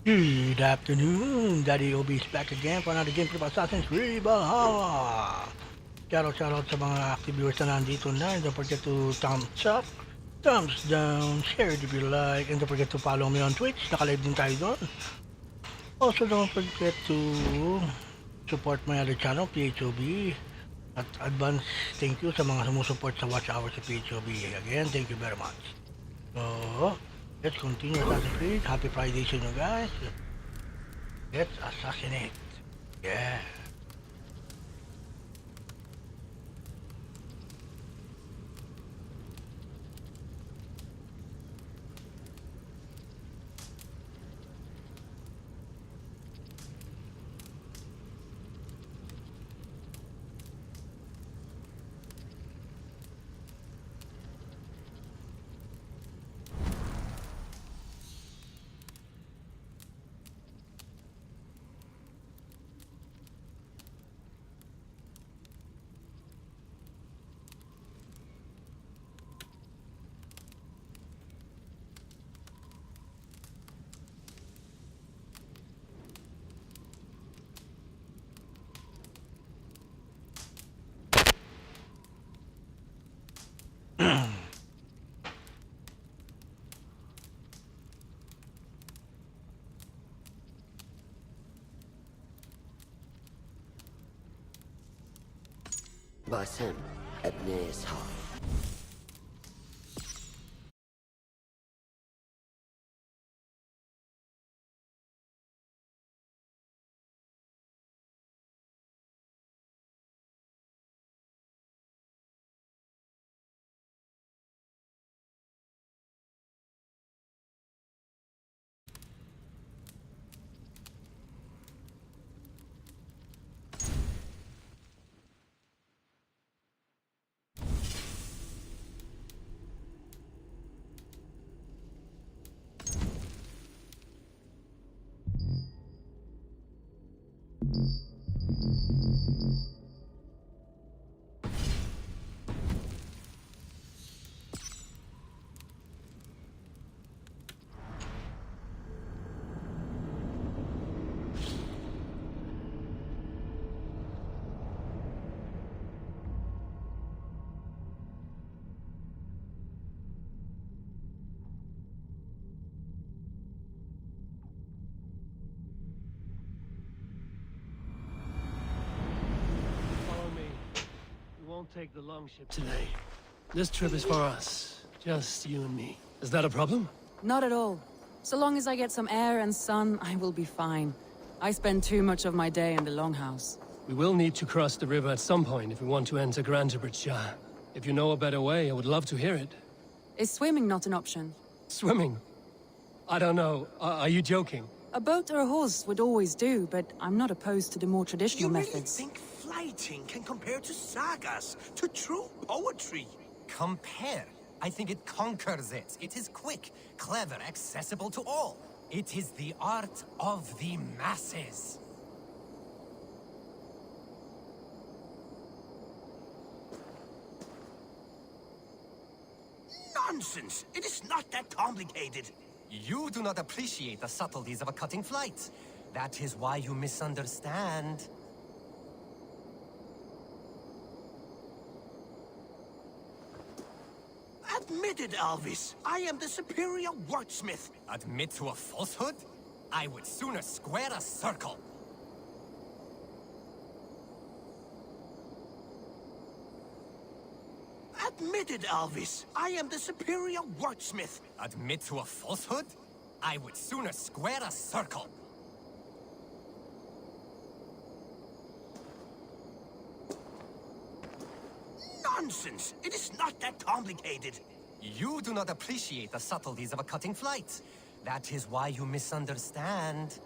Good afternoon, Daddy Obi is back again for another game of Assassin's Creed VALHALLA! Shoutout sa mga active viewers na nandito na, and don't forget to thumbs up, thumbs down, share it if you like, and don't forget to follow me on Twitch, naka-live din tayo doon. Also don't forget to support my other channel, PHOB, at advance thank you sa mga sumusupport sa watch hours sa PHOB. Again, thank you very much. So, let's continue Assassin's Creed. Happy Friday to you guys. Let's assassinate. Yeah. باسم ابن إسحاق. Won't take the longship today. This trip is for us. Just you and me. Is that a problem? Not at all. So long as I get some air and sun, I will be fine. I spend too much of my day in the longhouse. We will need to cross the river at some point if we want to enter Grantebridge. If you know a better way, I would love to hear it. Is swimming not an option? Swimming? I don't know. Are you joking? A boat or a horse would always do, but I'm not opposed to the more traditional You methods. really think fighting can compare to sagas, to true poetry? Compare? I think it conquers it. It is quick, clever, accessible to all. It is the art of the masses. Nonsense! It is not that complicated. You do not appreciate the subtleties of a cutting flight. That is why you misunderstand. Admit it, Alvis. I am the superior wordsmith. Admit to a falsehood? I would sooner square a circle. Admit it, Alvis. I am the superior wordsmith. Admit to a falsehood? I would sooner square a circle. Nonsense! It is not that complicated. You do not appreciate the subtleties of a cutting flight. That is why you misunderstand.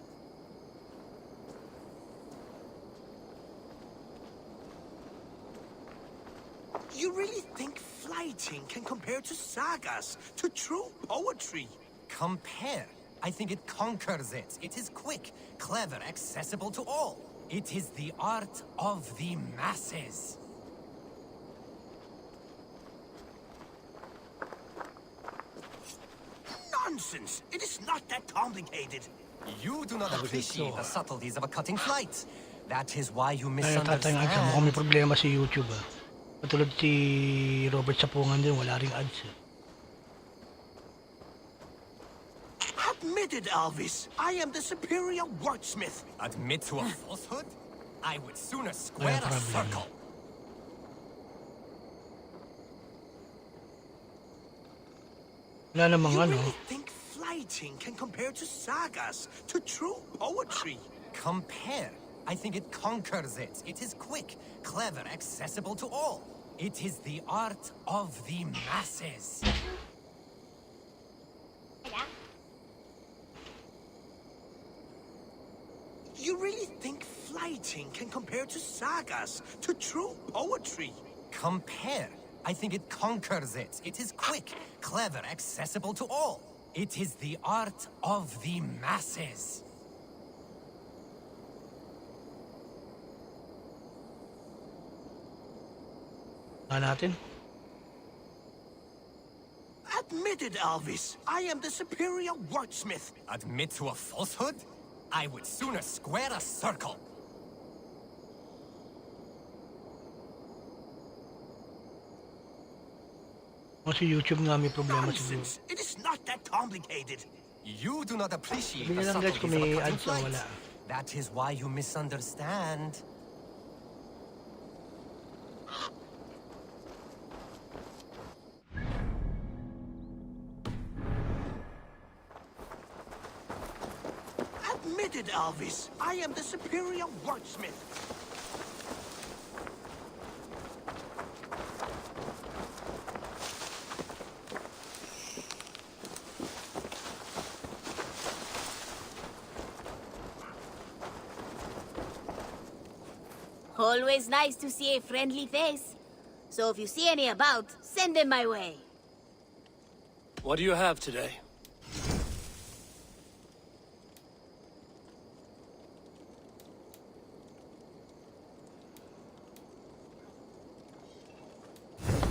You really think flighting can compare to sagas, to true poetry? Compare? I think it conquers it. It is quick, clever, accessible to all. It is the art of the masses. Nonsense! It is not that complicated. You do not Sabi ko appreciate ito, the subtleties of a cutting flight. That is why you Ay, natatangan siya. Mukhang may misunderstand. problema si YouTube ah. Patulad si Robert Sapungan din, wala ring ads eh. Admit it, Alvis. I am the superior wordsmith. Admit to a falsehood? I would sooner square a problem. circle. Wala namang You ano. really think flighting can compare to sagas, to true poetry? Compare. I think it conquers it. It is quick, clever, accessible to all. It is the art of the masses. You really think flighting can compare to sagas, to true poetry? Compare. I think it conquers it. It is quick, clever, accessible to all. It is the art of the masses. Natin. Admit it, Alvis. I am the superior wordsmith. Admit to a falsehood? I would sooner square a circle. Kasi YouTube nga may problema siguro. Nonsense. It is not that complicated. You do not appreciate Sabi the niya lang guys subtleties kung of a may cutting ads o flight. wala. That is why you misunderstand. Admit it, Alvis. I am the superior wordsmith. Always nice to see a friendly face. So if you see any about, send them my way. What do you have today?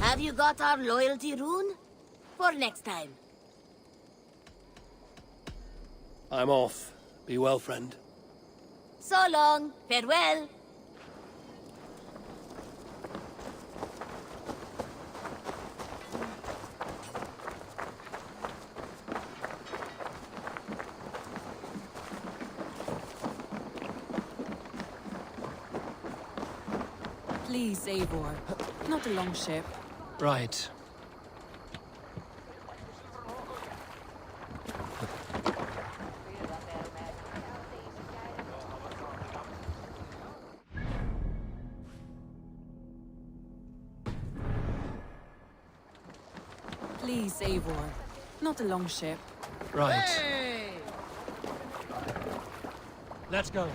Have you got our loyalty rune? For next time. I'm off. Be well, friend. So long. Farewell. Please, Eivor. Not a long ship. Right. Please, Eivor. Not a long ship. Right. Let's go.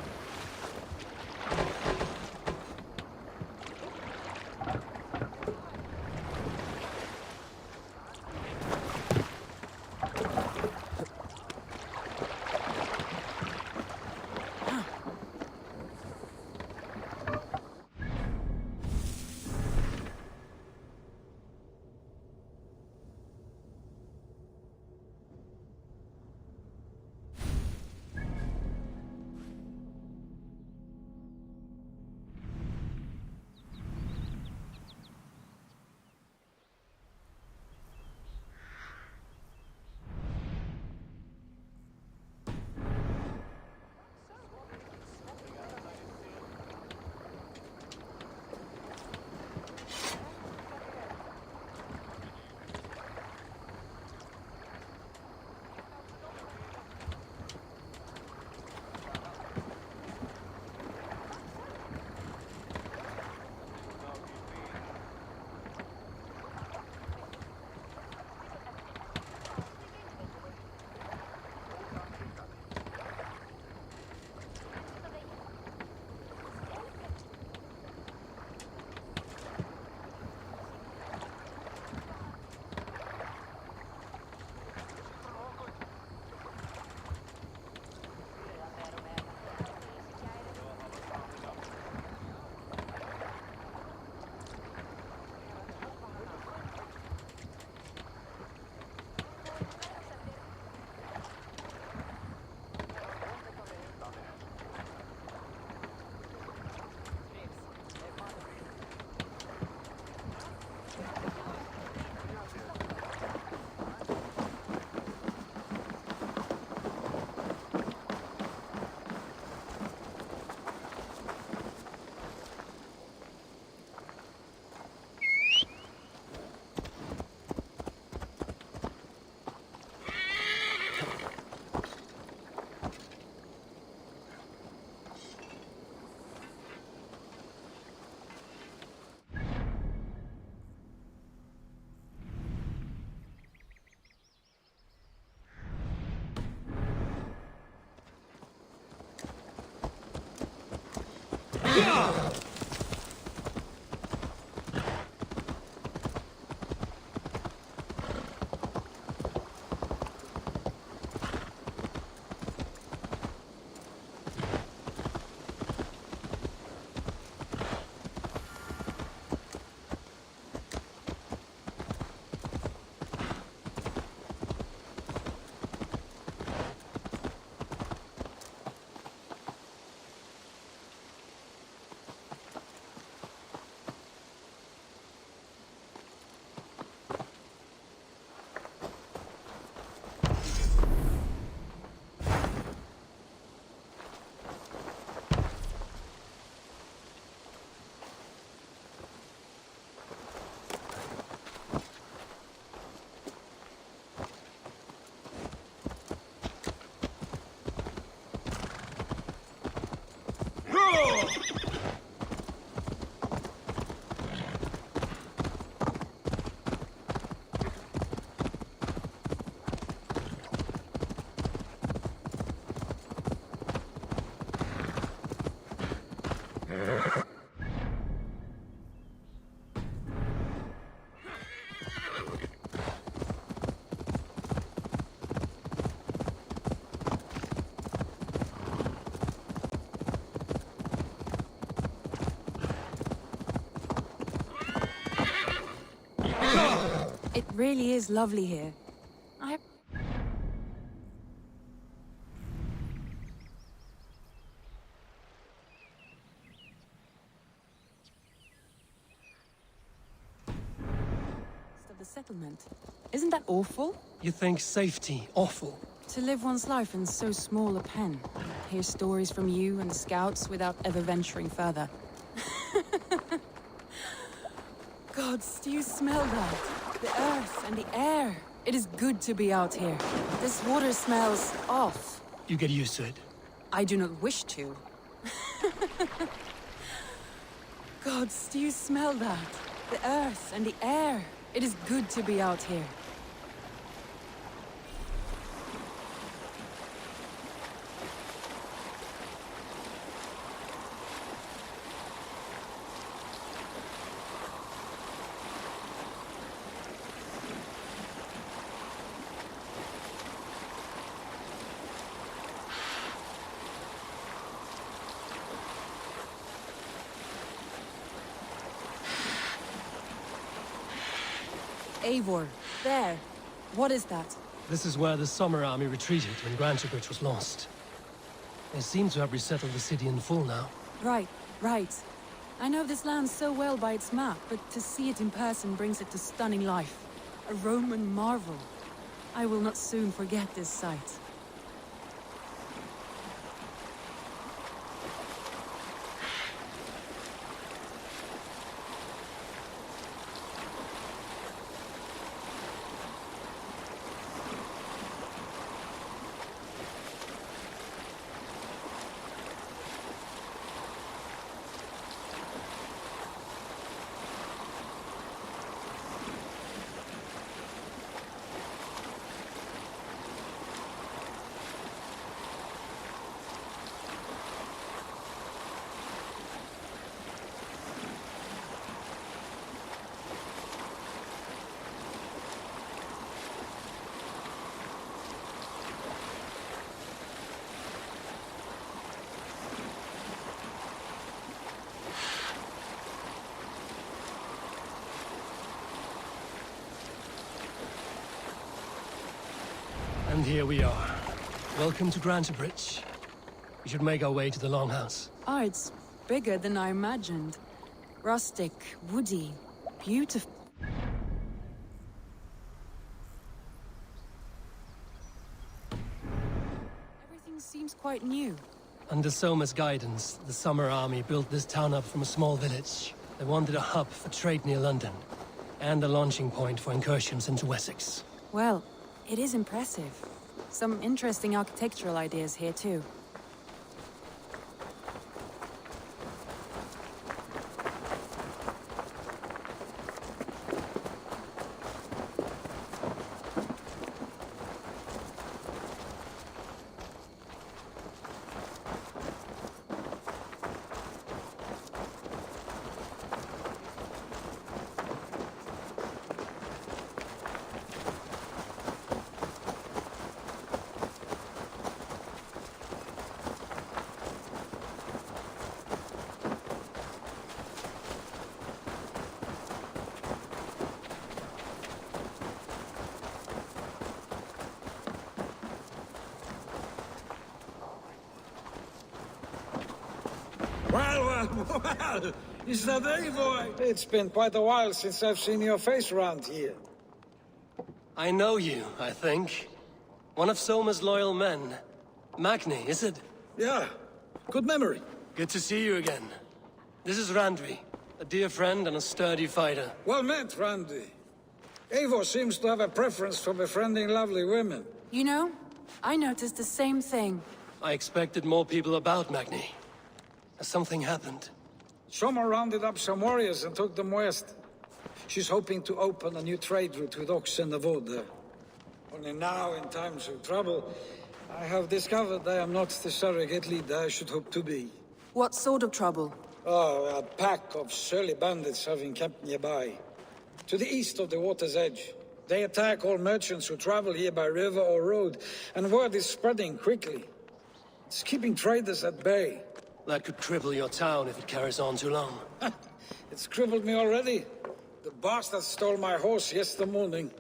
It really is lovely here. Of the settlement. Isn't that awful? You think safety awful? To live one's life in so small a pen. Hear stories from you and the scouts without ever venturing further. Gods, do you smell that? The earth and the air. It is good to be out here. This water smells off. You get used to it. I do not wish to. Gods, do you smell that? The earth and the air. It is good to be out here. Eivor, there. What is that? This is where the Summer Army retreated when Grantebridge was lost. They seem to have resettled the city in full now. Right, right. I know this land so well by its map, but to see it in person brings it to stunning life. A Roman marvel. I will not soon forget this sight. And here we are. Welcome to Grantebridge. We should make our way to the Longhouse. Ah, it's bigger than I imagined. Rustic, woody, beautiful. Everything seems quite new. Under Soma's guidance, the Summer Army built this town up from a small village. They wanted a hub for trade near London, and a launching point for incursions into Wessex. Well, it is impressive. Some interesting architectural ideas here too. Well, is that Eivor? It's been quite a while since I've seen your face around here. I know you, I think. One of Soma's loyal men. Magni, is it? Yeah, good memory. Good to see you again. This is Randvi, a dear friend and a sturdy fighter. Well met, Randy. Eivor seems to have a preference for befriending lovely women. You know, I noticed the same thing. I expected more people about Magni. Has something happened? Soma rounded up some warriors and took them west. She's hoping to open a new trade route with Ox and the Vod there. Only now, in times of trouble, I have discovered I am not the surrogate leader I should hope to be. What sort of trouble? Oh, a pack of surly bandits have encamped nearby. To the east of the water's edge. They attack all merchants who travel here by river or road, and word is spreading quickly. It's keeping traders at bay. That could cripple your town if it carries on too long. It's crippled me already. The bastard stole my horse yesterday morning.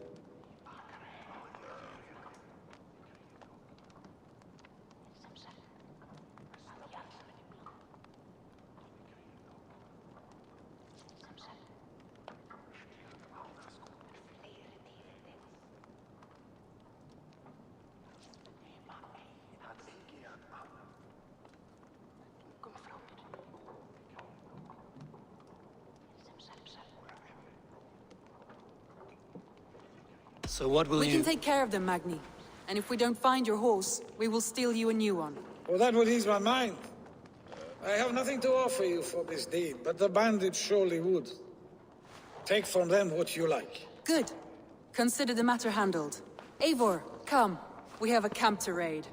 So what will We you... can take care of them, Magni. And if we don't find your horse, we will steal you a new one. Well, that would ease my mind. I have nothing to offer you for this deed, but the bandits surely would. Take from them what you like. Good. Consider the matter handled. Eivor, come. We have a camp to raid.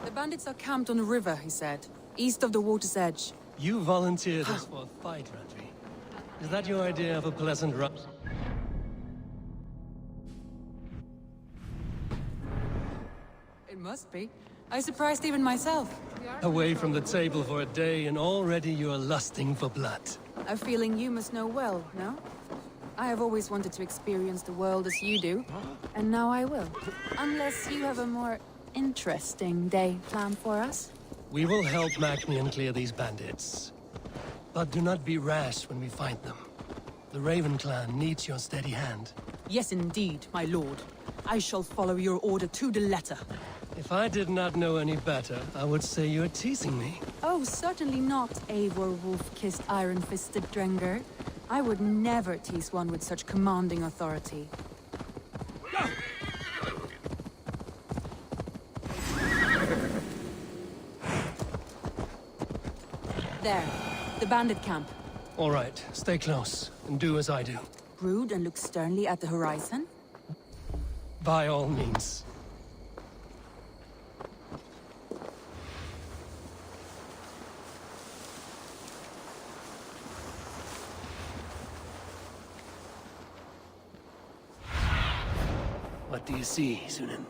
The bandits are camped on the river, he said. East of the water's edge. You volunteered us for a fight, Randvi. Is that your idea of a pleasant run? It must be. I surprised even myself. Away from the table for a day and already you are lusting for blood. A feeling you must know well, no? I have always wanted to experience the world as you do, and now I will. Unless you have a more interesting day planned for us. We will help Magnian clear these bandits. But do not be rash when we find them. The Raven clan needs your steady hand. Yes, indeed, my lord. I shall follow your order to the letter. If I did not know any better, I would say you're teasing me. Oh, certainly not, Eivor wolf-kissed iron-fisted Drenger. I would never tease one with such commanding authority. There, the bandit camp. All right, stay close, and do as I do. Brood and look sternly at the horizon. By all means. What do you see, Sunan?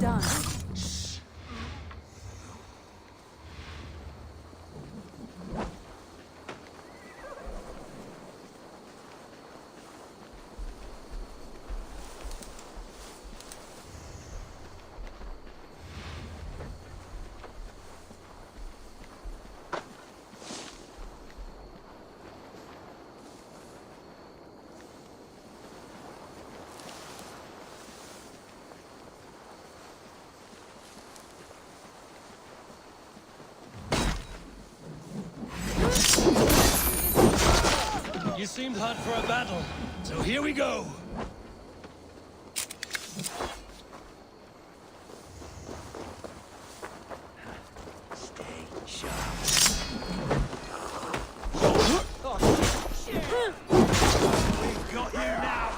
done. You seemed hot for a battle, so here we go. Stay sharp. We've got you now.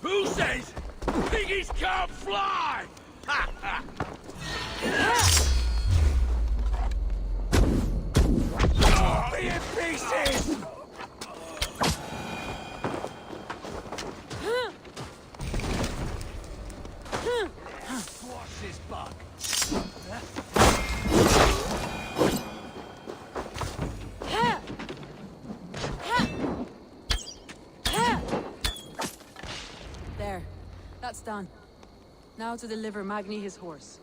Who says piggies can't fly? Ha ha! Be in pieces! What's this bug? There. That's done. Now to deliver Magni his horse.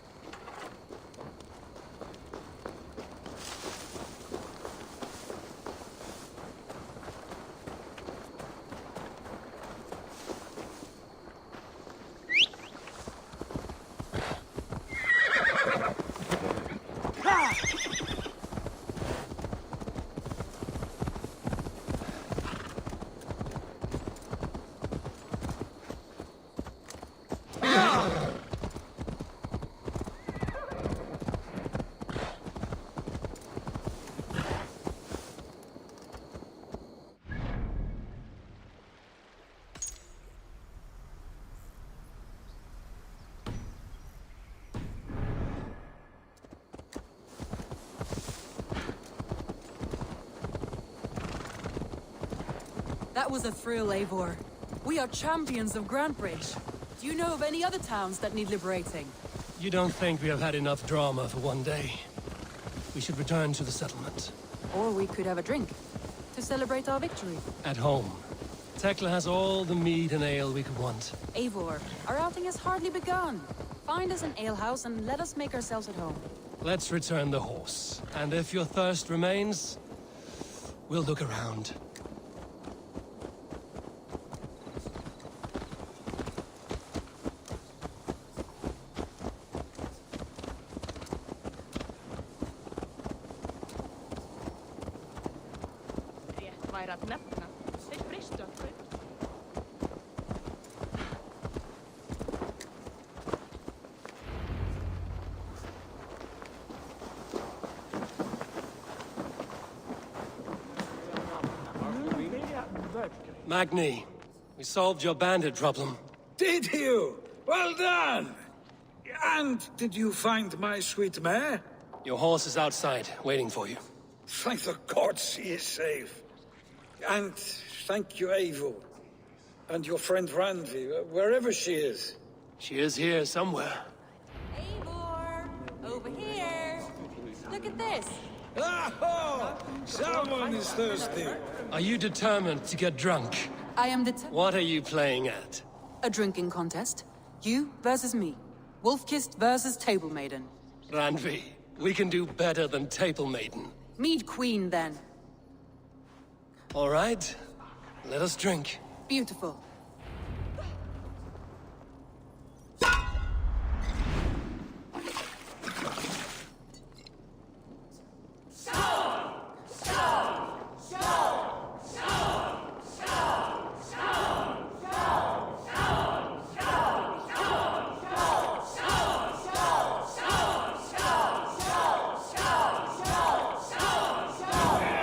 That was a thrill, Eivor. We are champions of Grantbridge. Do you know of any other towns that need liberating? You don't think we have had enough drama for one day? We should return to the settlement. Or we could have a drink, to celebrate our victory. At home. Tekla has all the mead and ale we could want. Eivor, our outing has hardly begun. Find us an alehouse and let us make ourselves at home. Let's return the horse. And if your thirst remains, we'll look around. Magni, we solved your bandit problem. Did you? Well done! And did you find my sweet mare? Your horse is outside, waiting for you. Thank the gods he is safe. And thank you, Eivor. And your friend Randi, wherever she is. She is here somewhere. Eivor! Over here! Look at this! Oh, someone is thirsty. Are you determined to get drunk? I am What are you playing at? a drinking contest. You versus me. Wolf-kissed versus Table Maiden. Randvi, we can do better than Table Maiden. Mead Queen, then. All right, let us drink. Beautiful.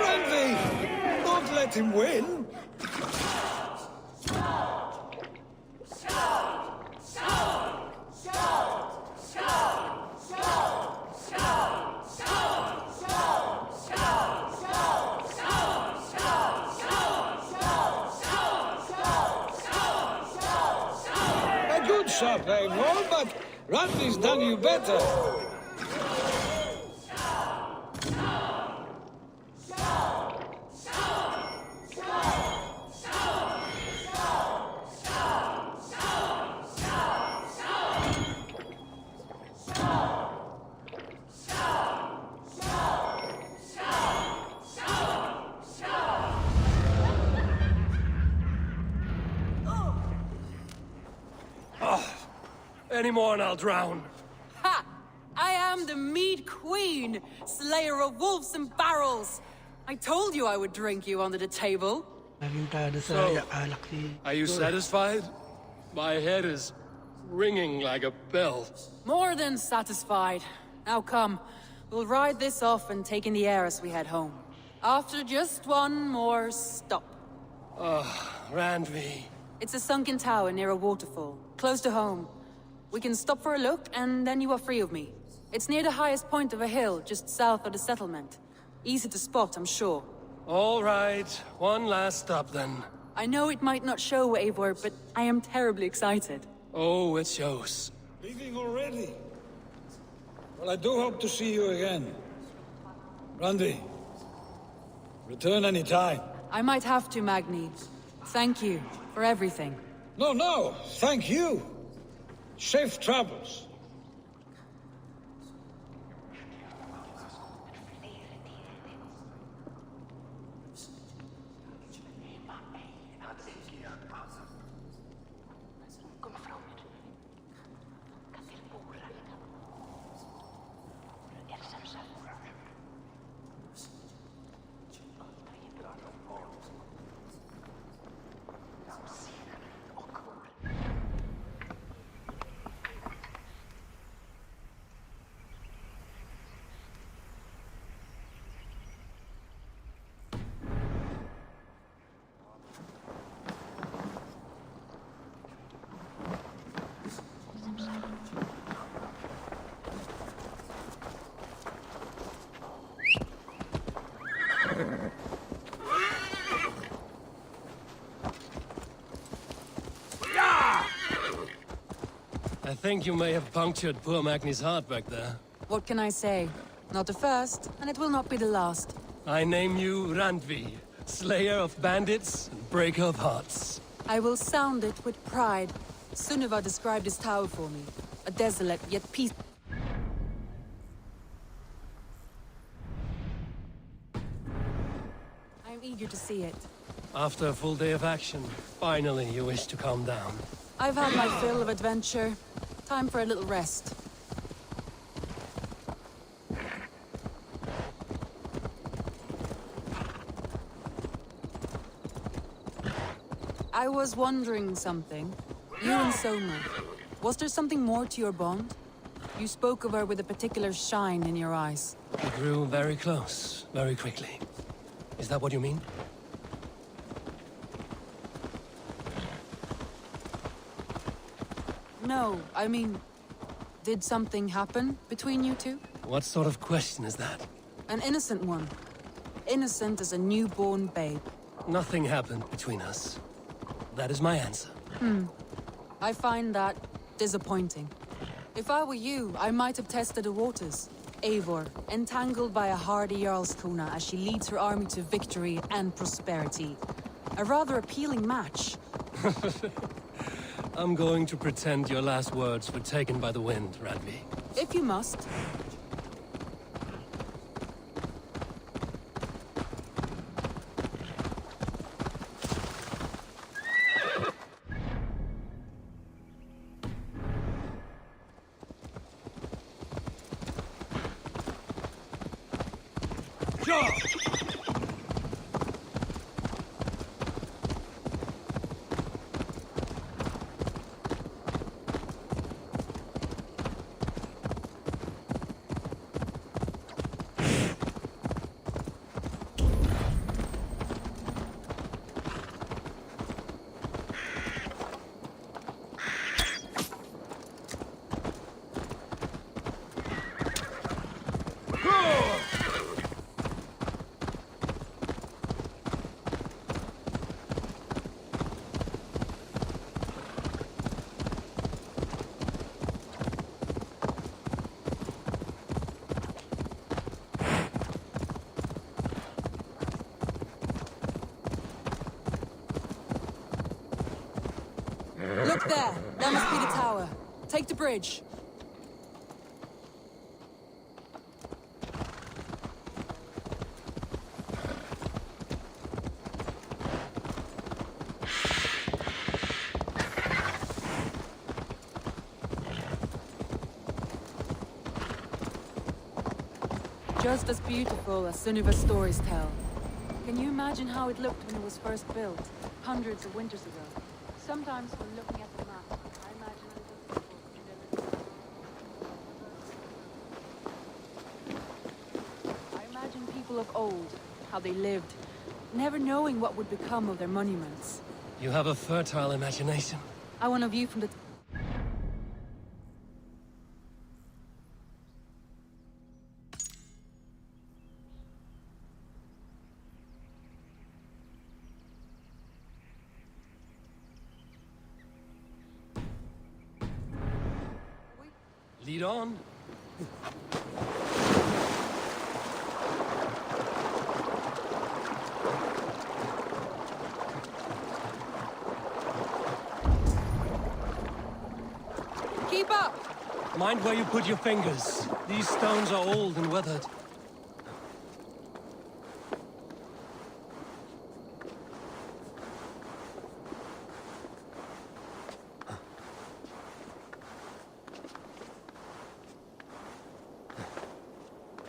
Randi! Don't let him win! good shot, Eivor, but Randy's done you better. Any more and I'll drown. Ha! I am the Mead Queen, slayer of wolves and barrels. I told you I would drink you under the table. Naging tayo sa So, alak si... Are you satisfied? My head is ringing like a bell. More than satisfied. Now come, we'll ride this off and take in the air as we head home. After just one more stop. Randvi. It's a sunken tower near a waterfall, close to home. We can stop for a look, and then you are free of me. It's near the highest point of a hill, just south of the settlement. Easy to spot, I'm sure. All right, one last stop then. I know it might not show, Eivor, but I am terribly excited. Oh, it shows. Leaving already? Well, I do hope to see you again. Randy, return any time. I might have to, Magni. Thank you for everything. No, thank you. Safe travels. I think you may have punctured poor Magni's heart back there. What can I say? Not the first, and it will not be the last. I name you Randvi, slayer of bandits and breaker of hearts. I will sound it with pride. Sunniva described this tower for me. A desolate, yet peaceful. I am eager to see it. After a full day of action, finally you wish to calm down. I've had my fill of adventure. Time for a little rest. I was wondering something. You and Soma. Was there something more to your bond? You spoke of her with a particular shine in your eyes. We grew very close, very quickly. Is that what you mean? No, I mean, did something happen between you two? What sort of question is that? An innocent one. Innocent as a newborn babe. Nothing happened between us. That is my answer. I find that disappointing. If I were you, I might have tested the waters. Eivor, entangled by a hardy Jarlskona as she leads her army to victory and prosperity. A rather appealing match. I'm going to pretend your last words were taken by the wind, Randvi. If you must. There, that must be the tower. Take the bridge. Just as beautiful as Sunniva's stories tell. Can you imagine how it looked when it was first built, hundreds of winters ago? Sometimes when looking at the map, I imagine little people I imagine people of old, how they lived, never knowing what would become of their monuments. You have a fertile imagination. I want a view from the... Lead on. Keep up! Mind where you put your fingers. These stones are old and weathered.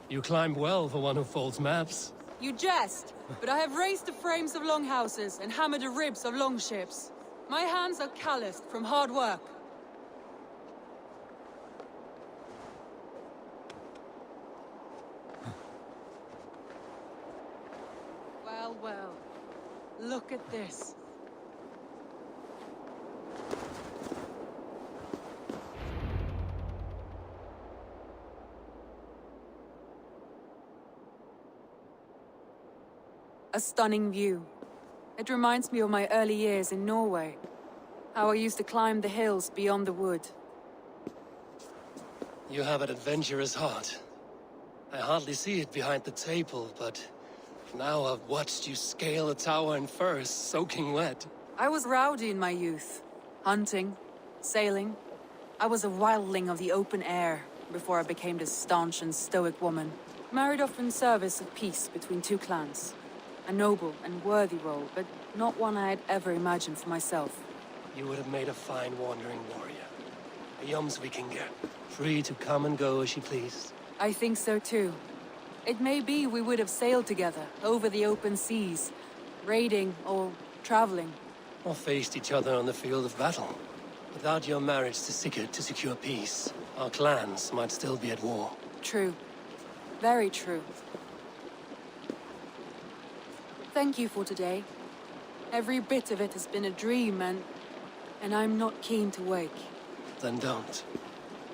You climb well for one who folds maps. You jest, but I have raised the frames of longhouses and hammered the ribs of longships. My hands are calloused from hard work. Well, well. Look at this. A stunning view. It reminds me of my early years in Norway. How I used to climb the hills beyond the wood. You have an adventurous heart. I hardly see it behind the table, but now I've watched you scale a tower in furs, soaking wet. I was rowdy in my youth. Hunting, sailing. I was a wildling of the open air before I became this staunch and stoic woman. Married off in service of peace between two clans. A noble and worthy role, but not one I had ever imagined for myself. You would have made a fine wandering warrior. A Jomsvikinger, free to come and go as she pleased. I think so too. It may be we would have sailed together, over the open seas, raiding or traveling. Or faced each other on the field of battle. Without your marriage to Sigurd to secure peace, our clans might still be at war. True. Very true. Thank you for today. Every bit of it has been a dream, and I'm not keen to wake. Then don't.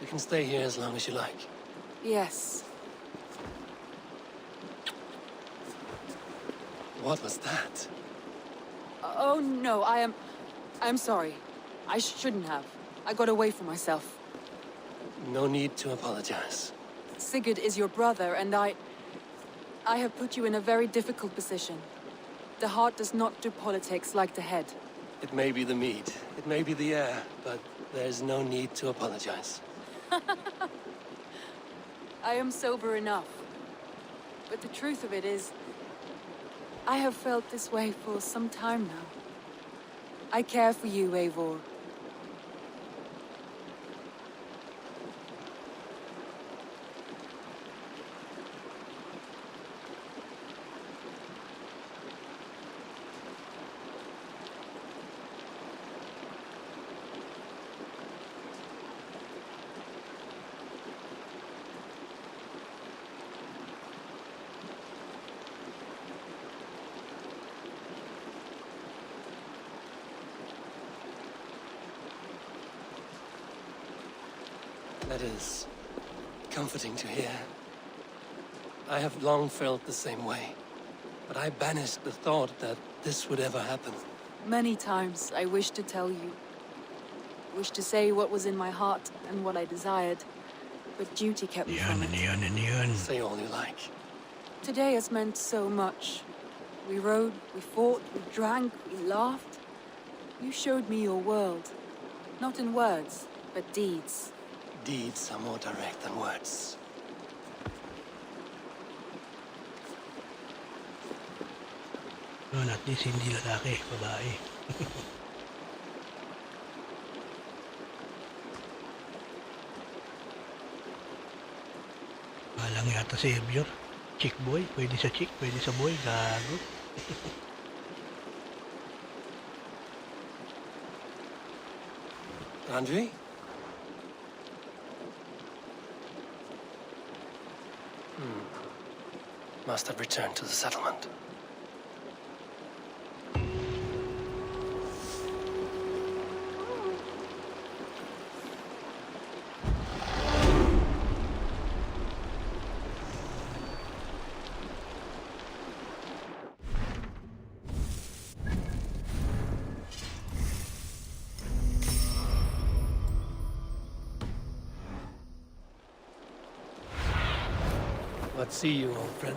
You can stay here as long as you like. Yes. What was that? Oh no, I'm sorry. I shouldn't have. I got away from myself. No need to apologize. Sigurd is your brother, and I have put you in a very difficult position. The heart does not do politics like the head. It may be the meat, it may be the air, but there's no need to apologize. I am sober enough. But the truth of it is, I have felt this way for some time now. I care for you, Eivor. That is comforting to hear. I have long felt the same way, but I banished the thought that this would ever happen. Many times I wished to tell you. Wished to say what was in my heart and what I desired, but duty kept me from it. Say all you like. Today has meant so much. We rode, we fought, we drank, we laughed. You showed me your world. Not in words, but deeds. Deeds are more direct than words. Yun, at least hindi lalaki, babae. Malang yata savior. Chick boy, pwede sa chick, pwede sa boy, gago. Andre? Must have returned to the settlement. Let's see you, old friend.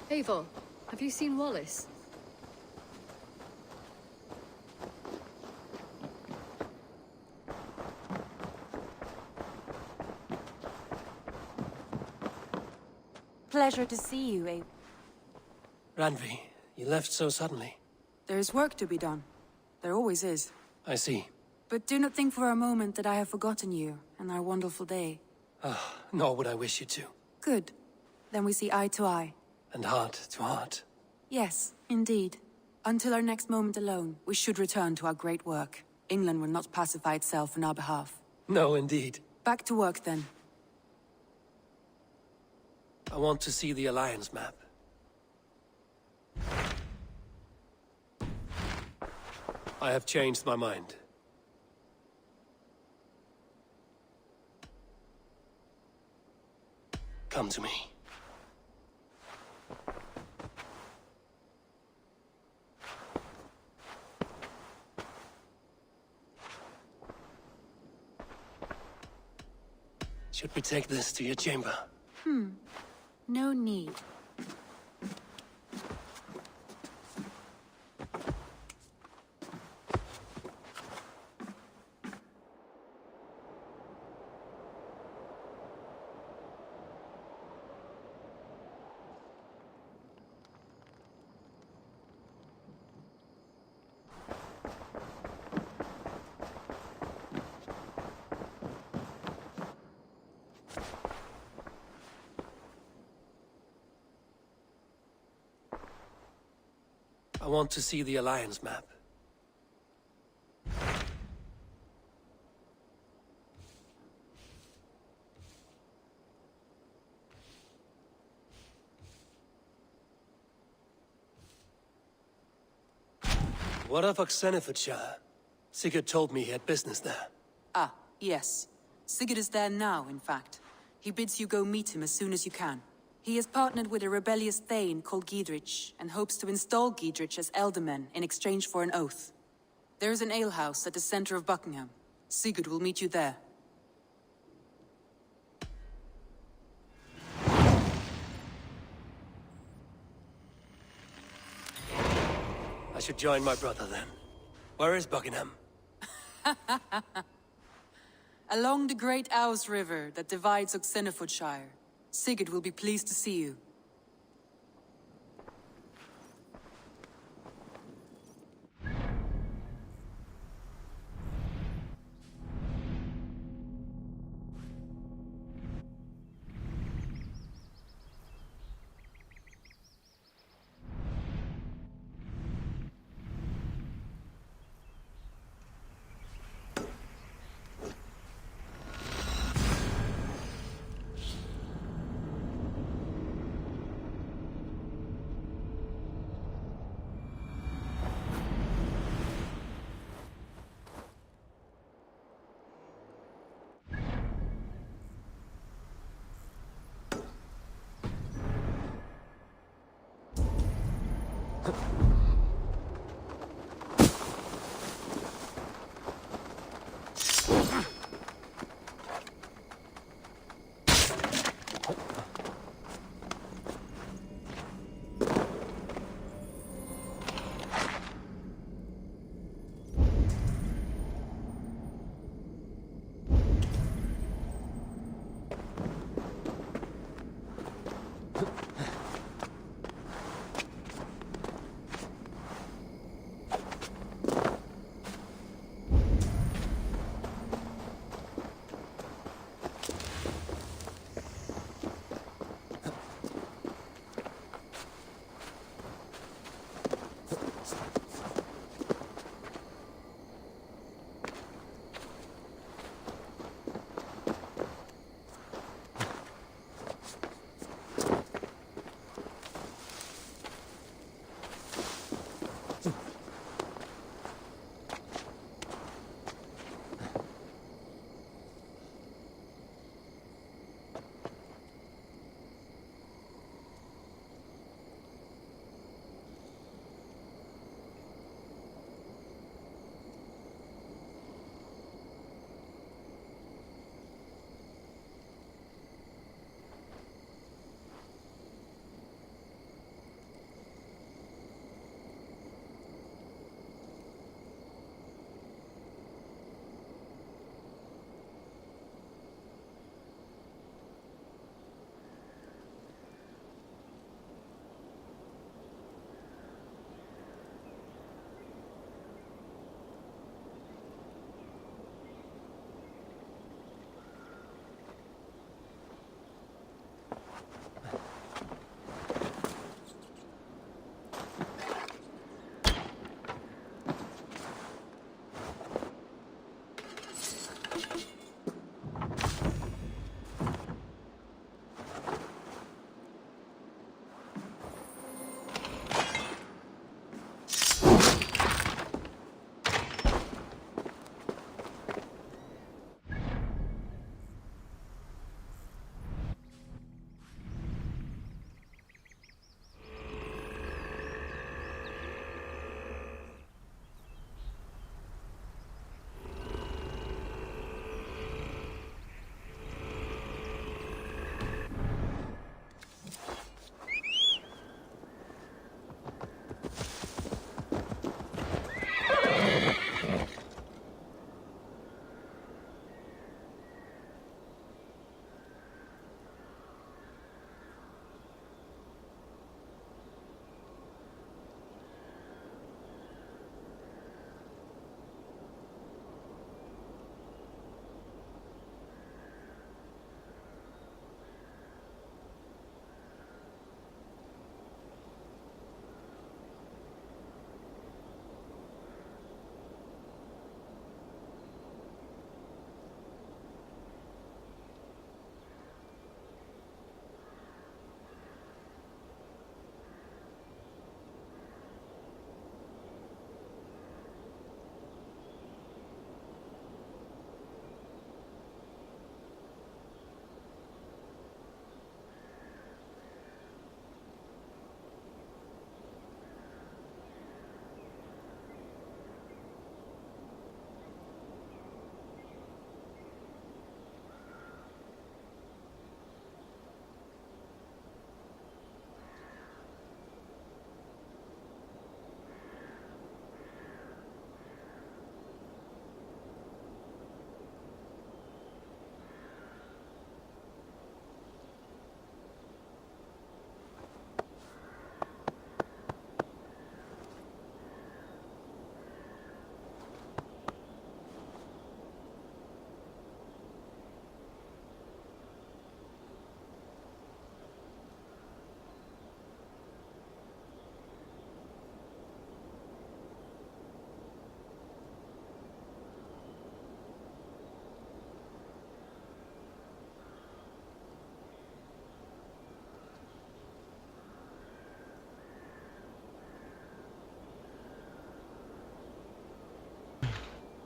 Eivor, have you seen Wallace? Pleasure to see you, Eivor. Randvi, you left so suddenly. There is work to be done. There always is. I see. But do not think for a moment that I have forgotten you and our wonderful day. Nor would I wish you to. Good. Then we see eye to eye. And heart to heart. Yes, indeed. Until our next moment alone, we should return to our great work. England will not pacify itself on our behalf. No, indeed. Back to work, then. I want to see the Alliance map. I have changed my mind. Come to me. Should we take this to your chamber? No need. I want to see the Alliance map. What of Oxenfordshire? Sigurd told me he had business there. Ah, yes. Sigurd is there now, in fact. He bids you go meet him as soon as you can. He has partnered with a rebellious Thane called Giedrich, and hopes to install Giedrich as Elderman in exchange for an oath. There is an alehouse at the center of Buckingham. Sigurd will meet you there. should join my brother then. Where is Buckingham? Along the great Ouse River that divides Oxenfordshire. Sigurd will be pleased to see you.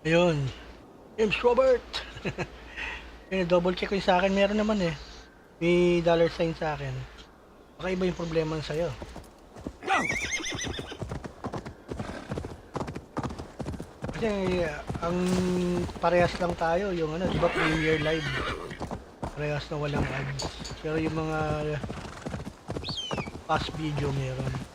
Ayun. James Robert. Ayun, double check ko yung sa akin. Meron naman eh. May dollar sign sa akin. Baka iba yung problema sa'yo. Kasi ang parehas lang tayo. Yung ano, diba Premier Live. Parehas na walang ads. Pero yung mga past video meron.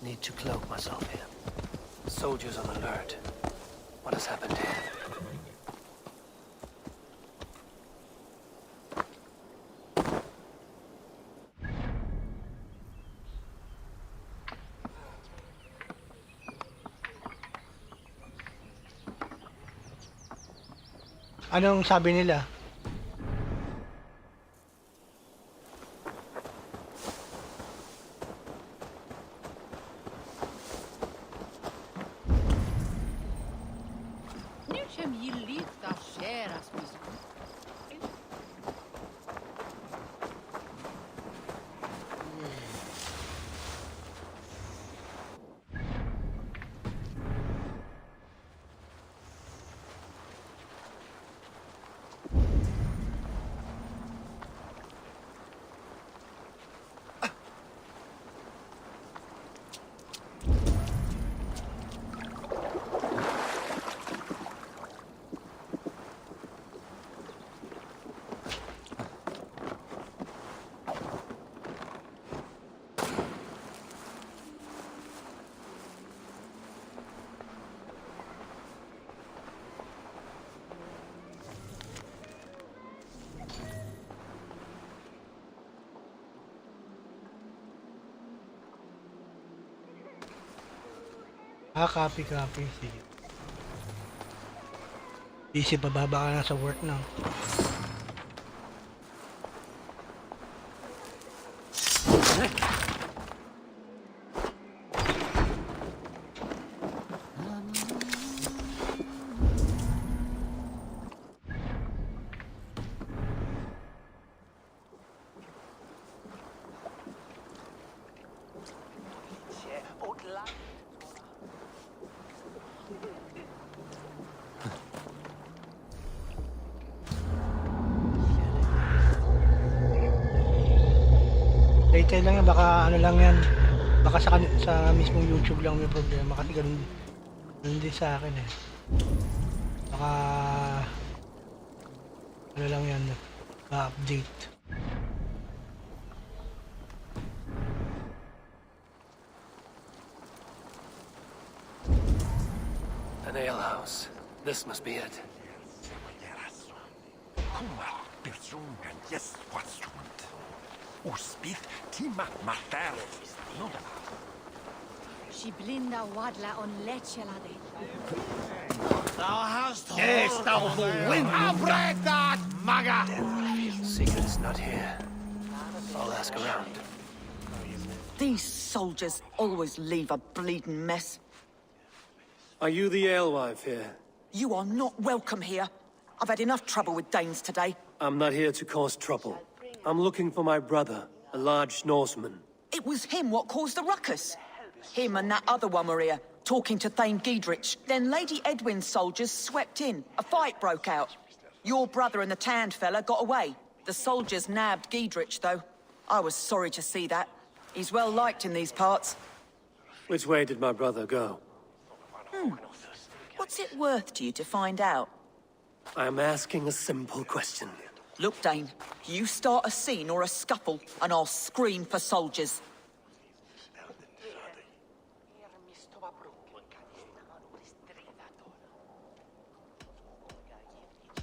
Need to cloak myself here. Soldiers on alert. What has happened here? Anong sabi nila? Copy. Sige. Busy, bababa ka na sa work na. Detail lang yan, baka ano lang yan. Baka sa mismong YouTube lang may problema kasi ganun din sa akin eh. Baka ano lang yan, update. An alehouse. This must be it. Shiblinda wadla on lechelade. Secret's not here. I'll ask around. These soldiers always leave a bleeding mess. Are you the alewife here? You are not welcome here. I've had enough trouble with Danes today. I'm not here to cause trouble. I'm looking for my brother, a large Norseman. It was him what caused the ruckus. Him and that other one were here, talking to Thane Giedrich. Then Lady Edwin's soldiers swept in. A fight broke out. Your brother and the tanned fella got away. The soldiers nabbed Giedrich, though. I was sorry to see that. He's well liked in these parts. Which way did my brother go? What's it worth to you to find out? I'm asking a simple question. Look, Dane, you start a scene or a scuffle, and I'll scream for soldiers.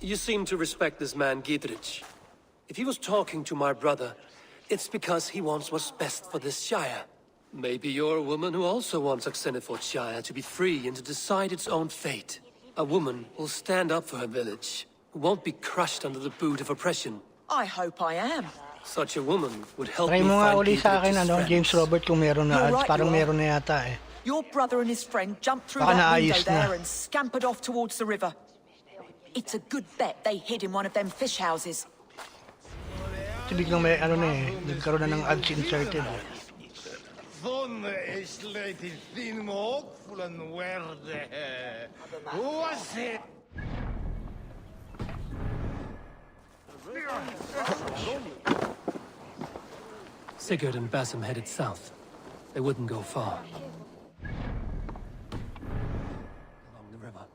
You seem to respect this man, Giedrich. If he was talking to my brother, it's because he wants what's best for this Shire. Maybe you're a woman who also wants Oxeniford Shire to be free and to decide its own fate. A woman who'll stand up for her village, who won't be crushed under the boot of oppression. I hope I am. Such a woman would help Try me mo nga find uli sa akin, Gidrich's James friends. Robert, kung meron na You're ads. right, Parang you are. meron na yata eh. Your brother and his friend jumped through Baka that window naayos na. there and scampered off towards the river. It's a good bet they hid in one of them fish houses. Kasi biglang may ano na eh, nagkaroon na ng ads inserted. ¿Dónde es Lady Thinmog fulan verde? Was it? Sigurd and Basim headed south. They wouldn't go far. Along the river.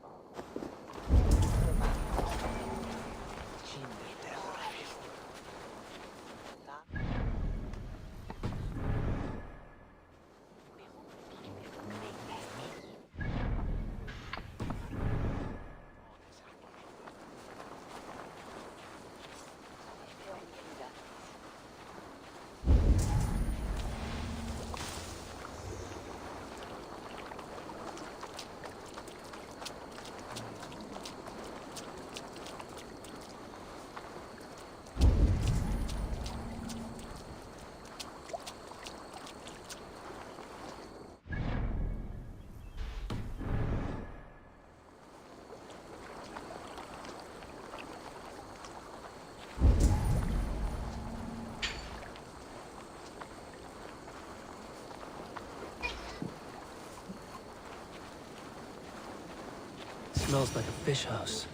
Smells like a fish house.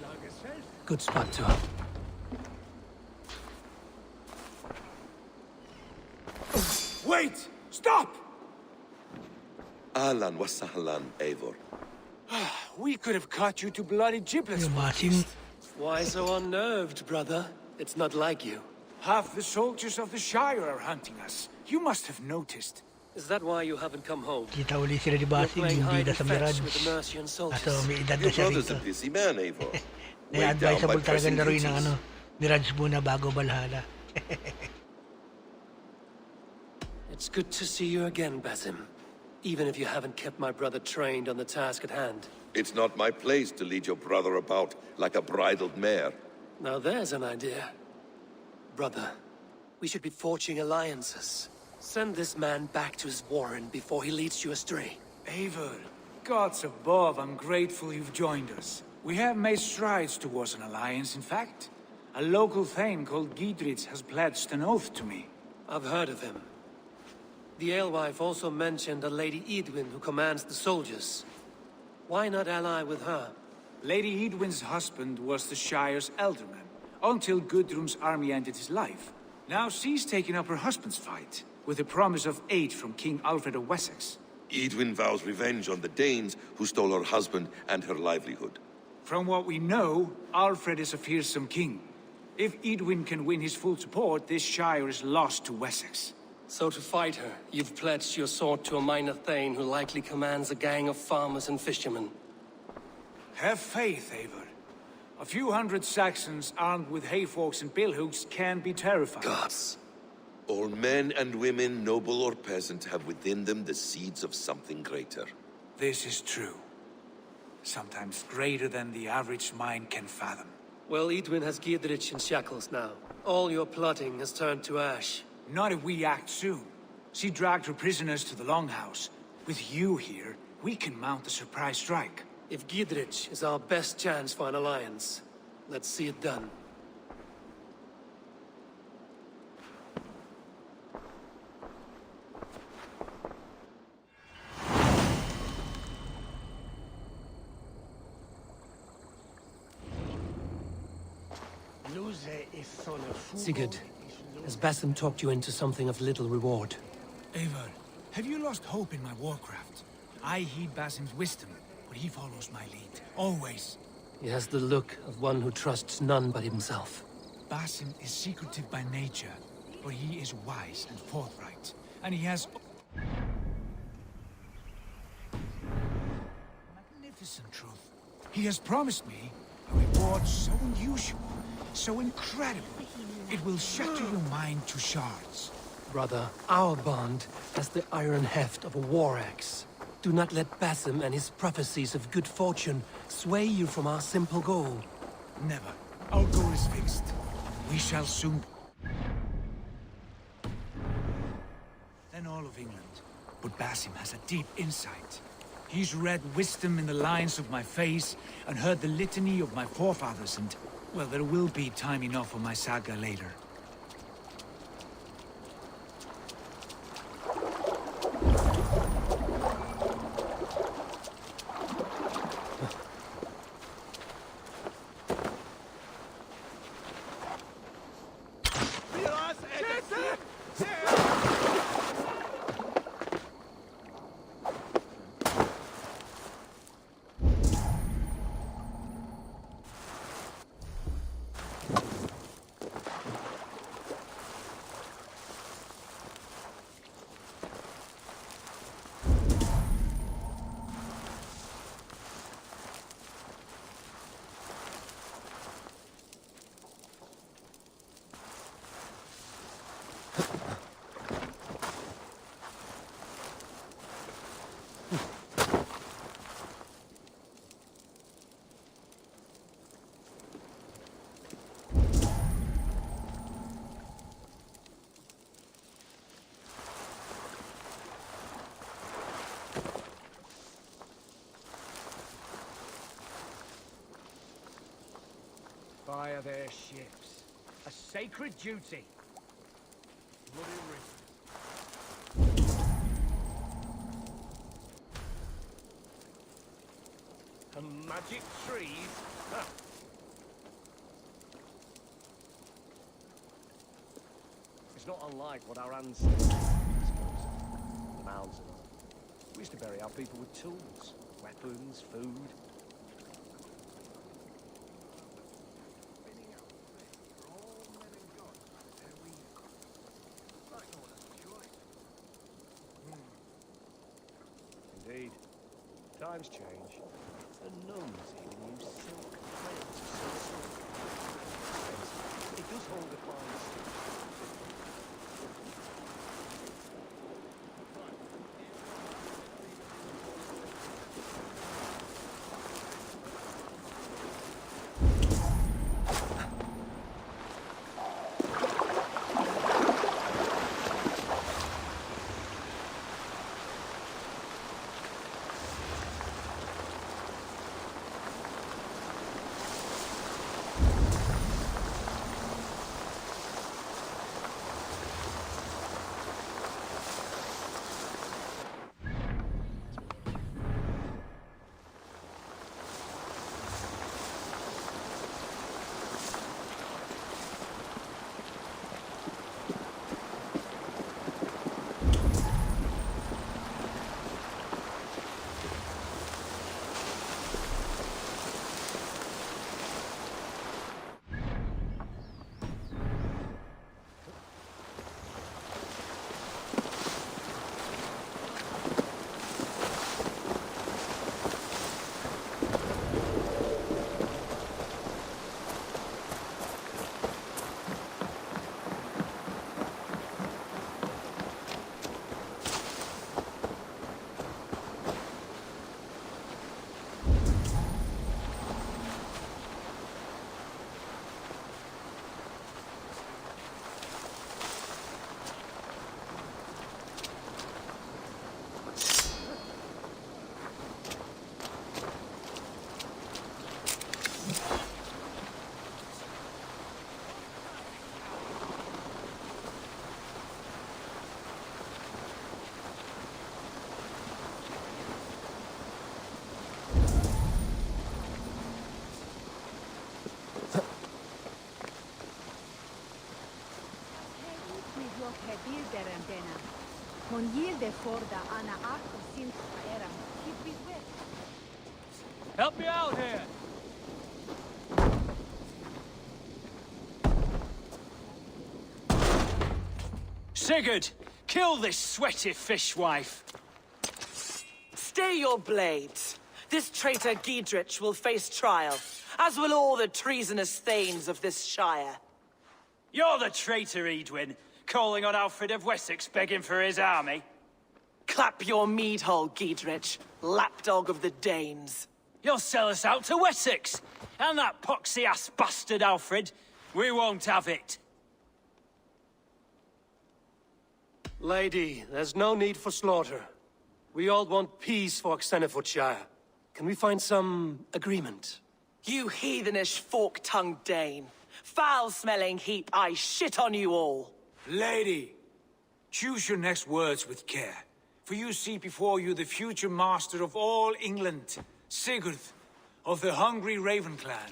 Good spot to hop. Wait! Stop! Ahlan wa sahlan, Eivor. We could have cut you to bloody giblets. Yung Basim, Why so unnerved, brother? It's not like you. Half the soldiers of the Shire are hunting us. You must have noticed. Is that why you haven't come home? kita uli sila ni You're Basim, playing yung hide bida and sa fetch Mirage. with the Mercian soldiers. Kaso may edad na Your siya brother's rito. a busy man, Eivor. Kaya Weighed down by advisable talaga pressing laruin ng duties. Mirage muna bago Valhalla. It's good to see you again, Basim. Even if you haven't kept my brother trained on the task at hand. It's not my place to lead your brother about like a bridled mare. Now there's an idea. Brother, we should be forging alliances. Send this man back to his warren before he leads you astray. Eivor, gods above, I'm grateful you've joined us. We have made strides towards an alliance, in fact. A local thane called Gidrich has pledged an oath to me. I've heard of him. The alewife also mentioned a Lady Edwin who commands the soldiers. Why not ally with her? Lady Edwin's husband was the Shire's elderman, until Gudrun's army ended his life. Now she's taken up her husband's fight, with the promise of aid from King Alfred of Wessex. Edwin vows revenge on the Danes who stole her husband and her livelihood. From what we know, Alfred is a fearsome king. If Edwin can win his full support, this Shire is lost to Wessex. So to fight her, you've pledged your sword to a minor thane who likely commands a gang of farmers and fishermen. Have faith, Eivor. A few hundred Saxons armed with hayforks and billhooks can be terrifying. Gods. All men and women, noble or peasant, have within them the seeds of something greater. This is true. Sometimes greater than the average mind can fathom. Well, Edwin has Gidrich in shackles now. All your plotting has turned to ash. Not if we act soon. She dragged her prisoners to the Longhouse. With you here, we can mount a surprise strike. If Gidrich is our best chance for an alliance, let's see it done. Sigurd, has Basim talked you into something of little reward? Eivor, have you lost hope in my warcraft? I heed Basim's wisdom, but he follows my lead. Always. He has the look of one who trusts none but himself. Basim is secretive by nature, but he is wise and forthright. And he has... magnificent truth. He has promised me a reward so unusual So incredible. It will shatter your mind to shards. Brother, our bond has the iron heft of a war axe. Do not let Basim and his prophecies of good fortune sway you from our simple goal. Never. Our goal is fixed. We shall soon... than all of England. But Basim has a deep insight. He's read wisdom in the lines of my face and heard the litany of my forefathers and... well, there will be time enough for my saga later. Fire their ships. A sacred duty. Bloody risk. And magic trees? Ha. It's not unlike what our ancestors did, I suppose. Mounds and all. We used to bury our people with tools, weapons, food. Indeed. Times change. The nuns even use silk thread to sew silk. It does hold a fine state. Help me out here! Sigurd, kill this sweaty fishwife! Stay your blades. This traitor Giedrich will face trial, as will all the treasonous thanes of this shire. You're the traitor, Edwin, calling on Alfred of Wessex begging for his army. Clap your mead hole, Giedrich, lapdog of the Danes. You'll sell us out to Wessex, and that poxy-ass bastard Alfred. We won't have it. Lady, there's no need for slaughter. We all want peace for Xenofordshire. Can we find some agreement? You heathenish fork-tongued Dane. Foul-smelling heap, I shit on you all. Lady, choose your next words with care. For you see before you the future master of all England, Sigurd, of the hungry Raven clan.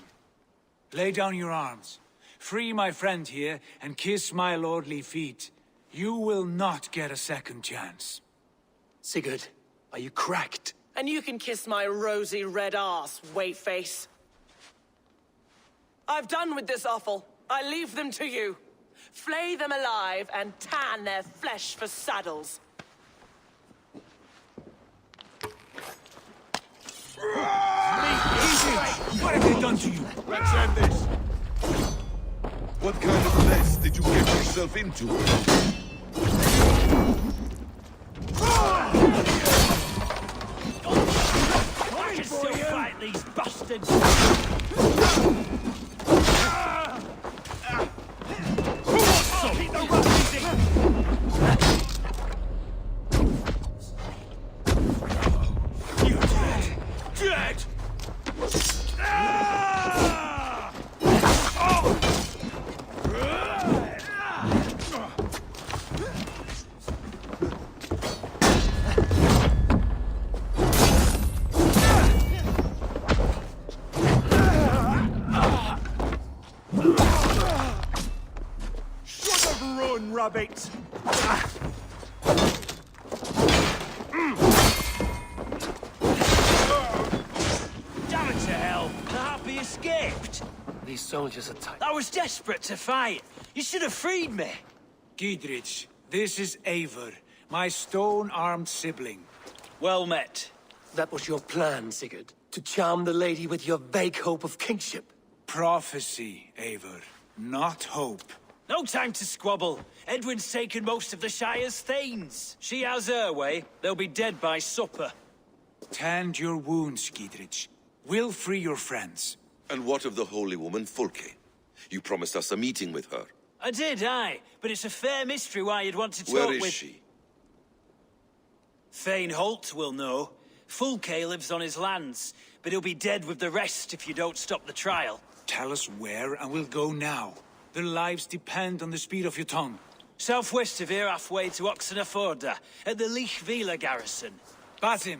Lay down your arms. Free my friend here, and kiss my lordly feet. You will not get a second chance. Sigurd, are you cracked? And you can kiss my rosy red arse, wayface. I've done with this offal. I leave them to you. Flay them alive and tan their flesh for saddles. What have they done to you? Let's end this! What kind of mess did you get yourself into? I can still fight these bastards! You're dead! Dead! Run, rabbit! Damn it to hell! The happy escaped! These soldiers are tight. I was desperate to fight. You should have freed me. Giedrich, this is Eivor, my stone-armed sibling. Well met. That was your plan, Sigurd. To charm the lady with your vague hope of kingship. Prophecy, Eivor, not hope. No time to squabble. Edwin's taken most of the Shire's thanes. She has her way. They'll be dead by supper. Tend your wounds, Giedrich. We'll free your friends. And what of the holy woman, Fulke? You promised us a meeting with her. I did, aye. But it's a fair mystery why you'd want to talk Where with... is she? Thane Holt will know. Fulke lives on his lands, but he'll be dead with the rest if you don't stop the trial. Tell us where, and we'll go now. Their lives depend on the speed of your tongue. Southwest of here, halfway to Oxenaforda, at the Lichvila garrison. Basim,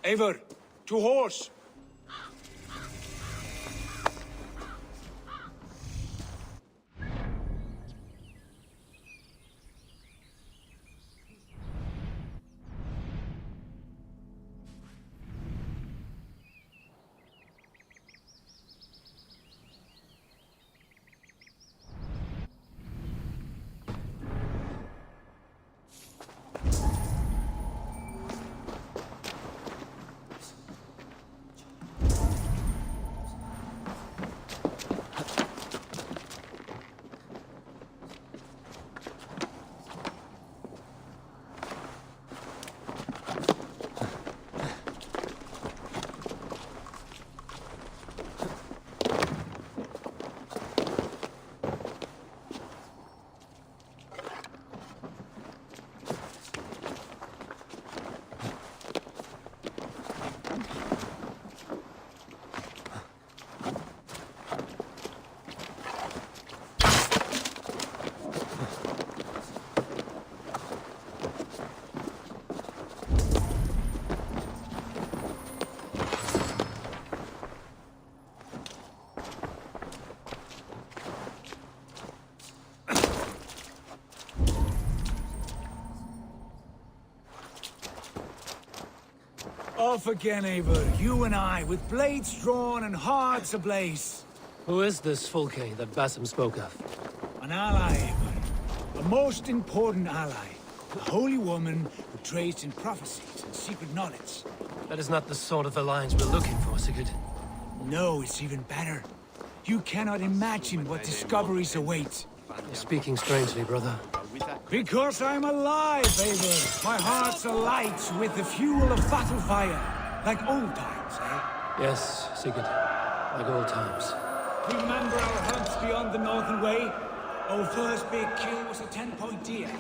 Eivor, to horse! Off again, Eivor. You and I, with blades drawn and hearts ablaze. Who is this Fulke that Basim spoke of? An ally, Eivor. A most important ally. A holy woman who trades in prophecies and secret knowledge. That is not the sort of alliance we're looking for, Sigurd. No, it's even better. You cannot imagine what discoveries await. You're speaking strangely, brother. Because I'm alive, Eivor. My heart's alight with the fuel of battle fire. Like old times, eh? Yes, Sigurd. Like old times. Remember our hunts beyond the Northern Way? Our first big kill was a 10-point deer.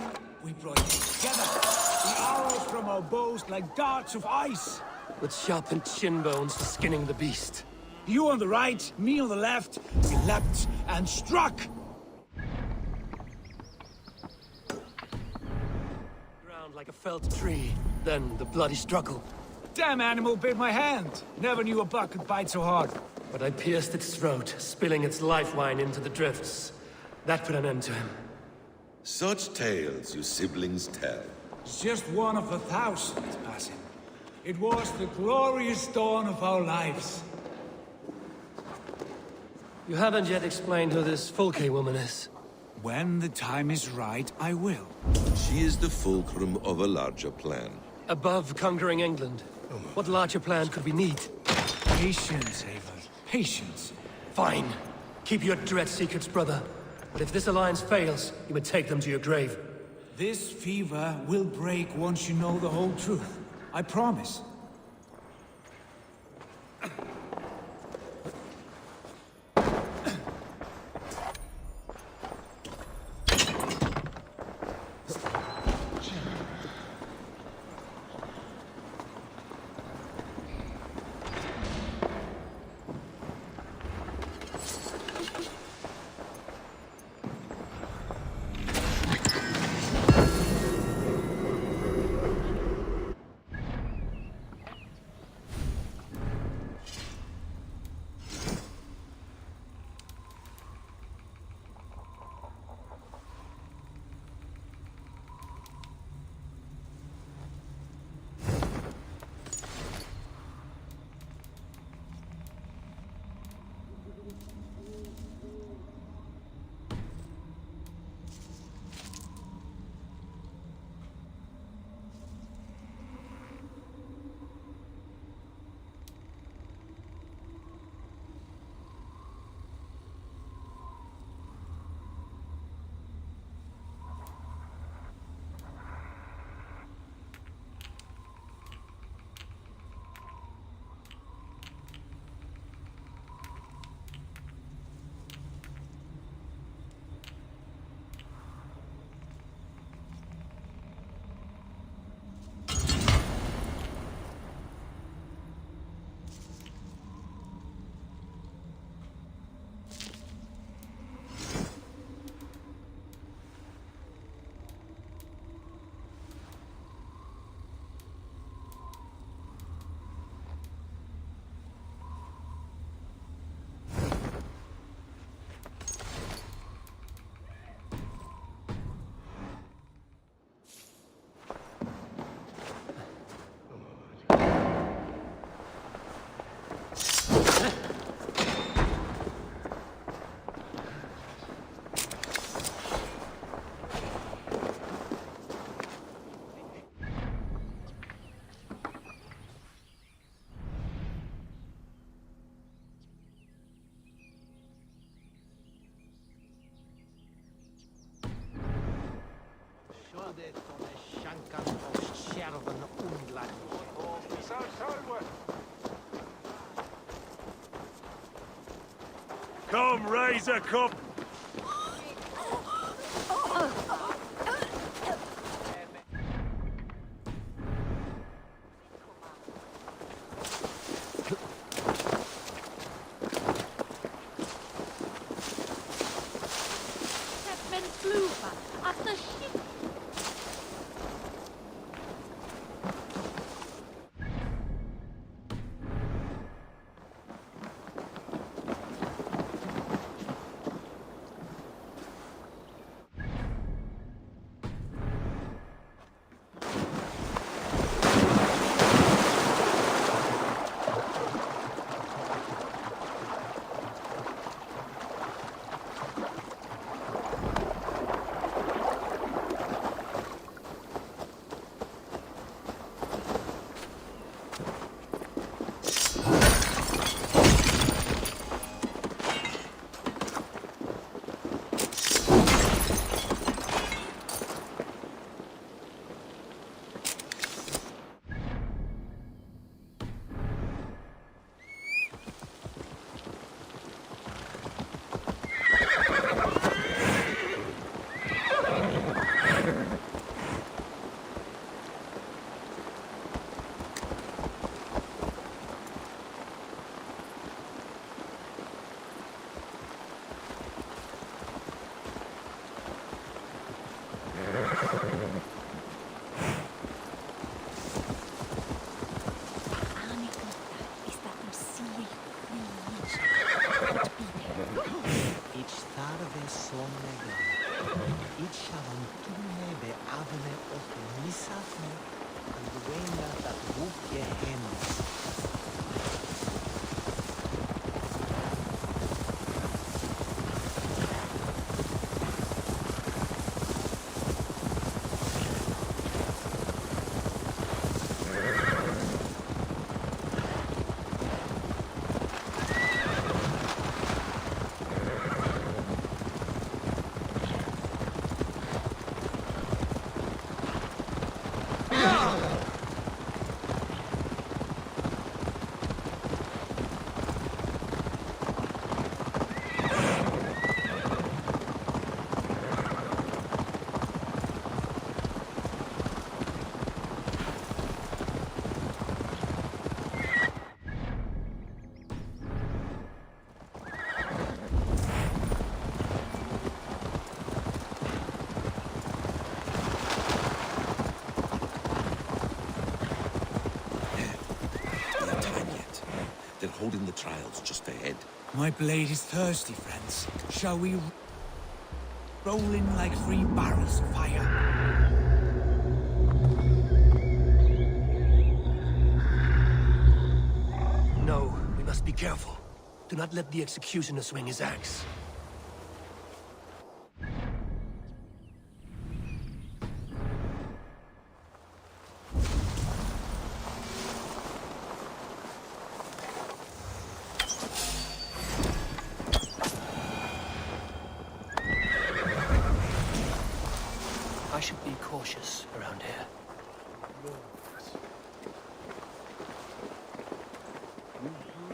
We brought it together. The arrows from our bows like darts of ice. With sharpened shin bones for skinning the beast. You on the right, me on the left. We leapt and struck. Ground like a felled tree. Then the bloody struggle. Damn animal bit my hand. Never knew a buck could bite so hard. But I pierced its throat, spilling its life wine into the drifts. That put an end to him. Such tales you siblings tell. It's just one of 1,000, Basim. It was the glorious dawn of our lives. You haven't yet explained who this Fulke woman is. When the time is right, I will. She is the fulcrum of a larger plan. Above conquering England, what larger plan could we need? Patience, Eivor. Patience. Fine. Keep your dread secrets, brother. But if this alliance fails, you would take them to your grave. This fever will break once you know the whole truth. I promise. Come, raise a cup. They're holding the trials just ahead. My blade is thirsty, friends. Shall we roll in like 3 barrels of fire? No, we must be careful. Do not let the executioner swing his axe. I should be cautious around here.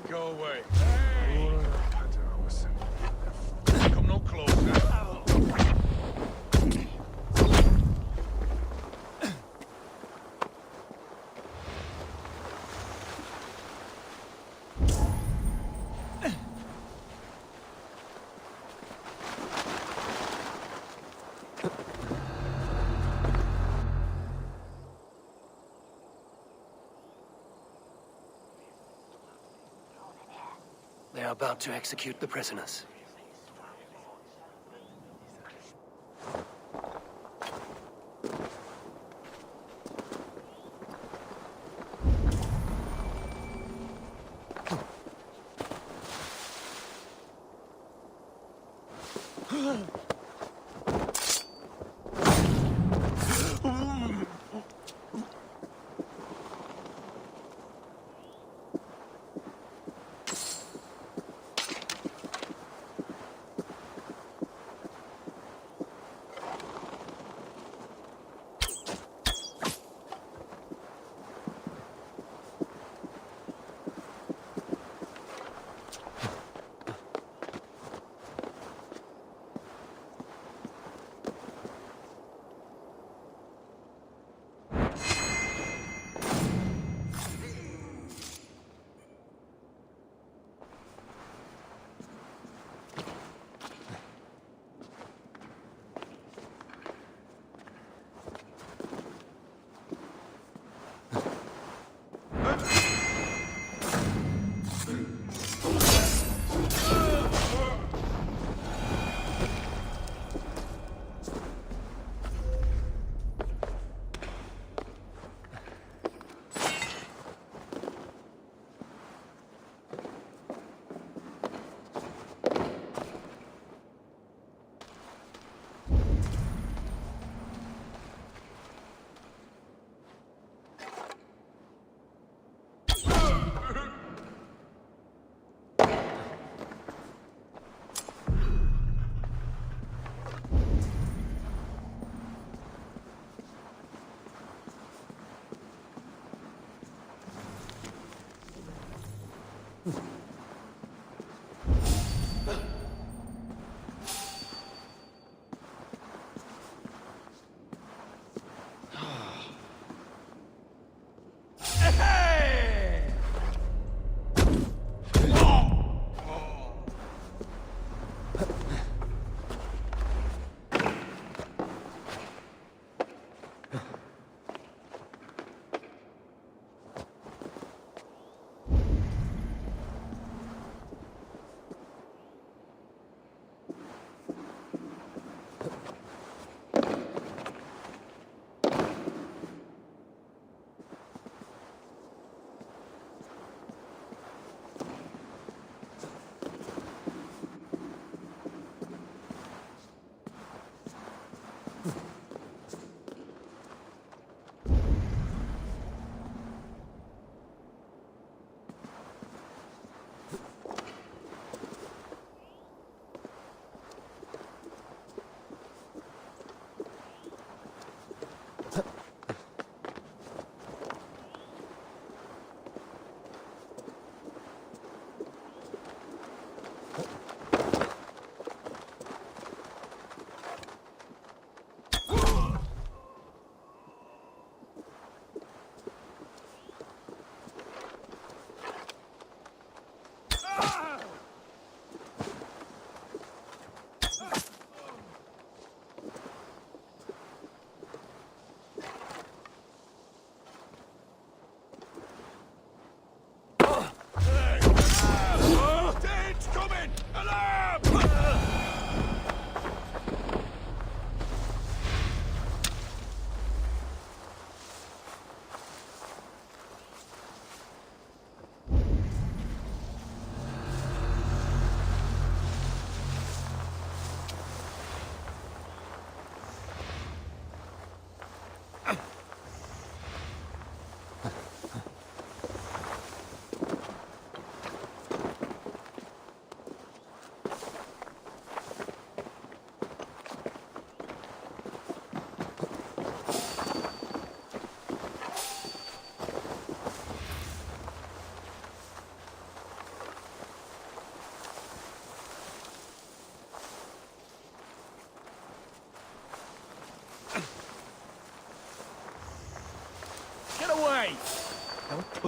Go away. Hey! Come no closer. They are about to execute the prisoners.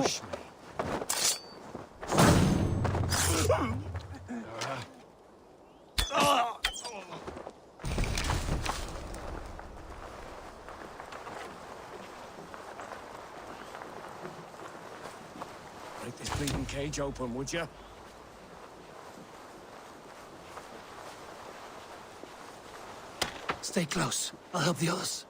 push me. Break this bleeding cage open, would you? Stay close. I'll help the others.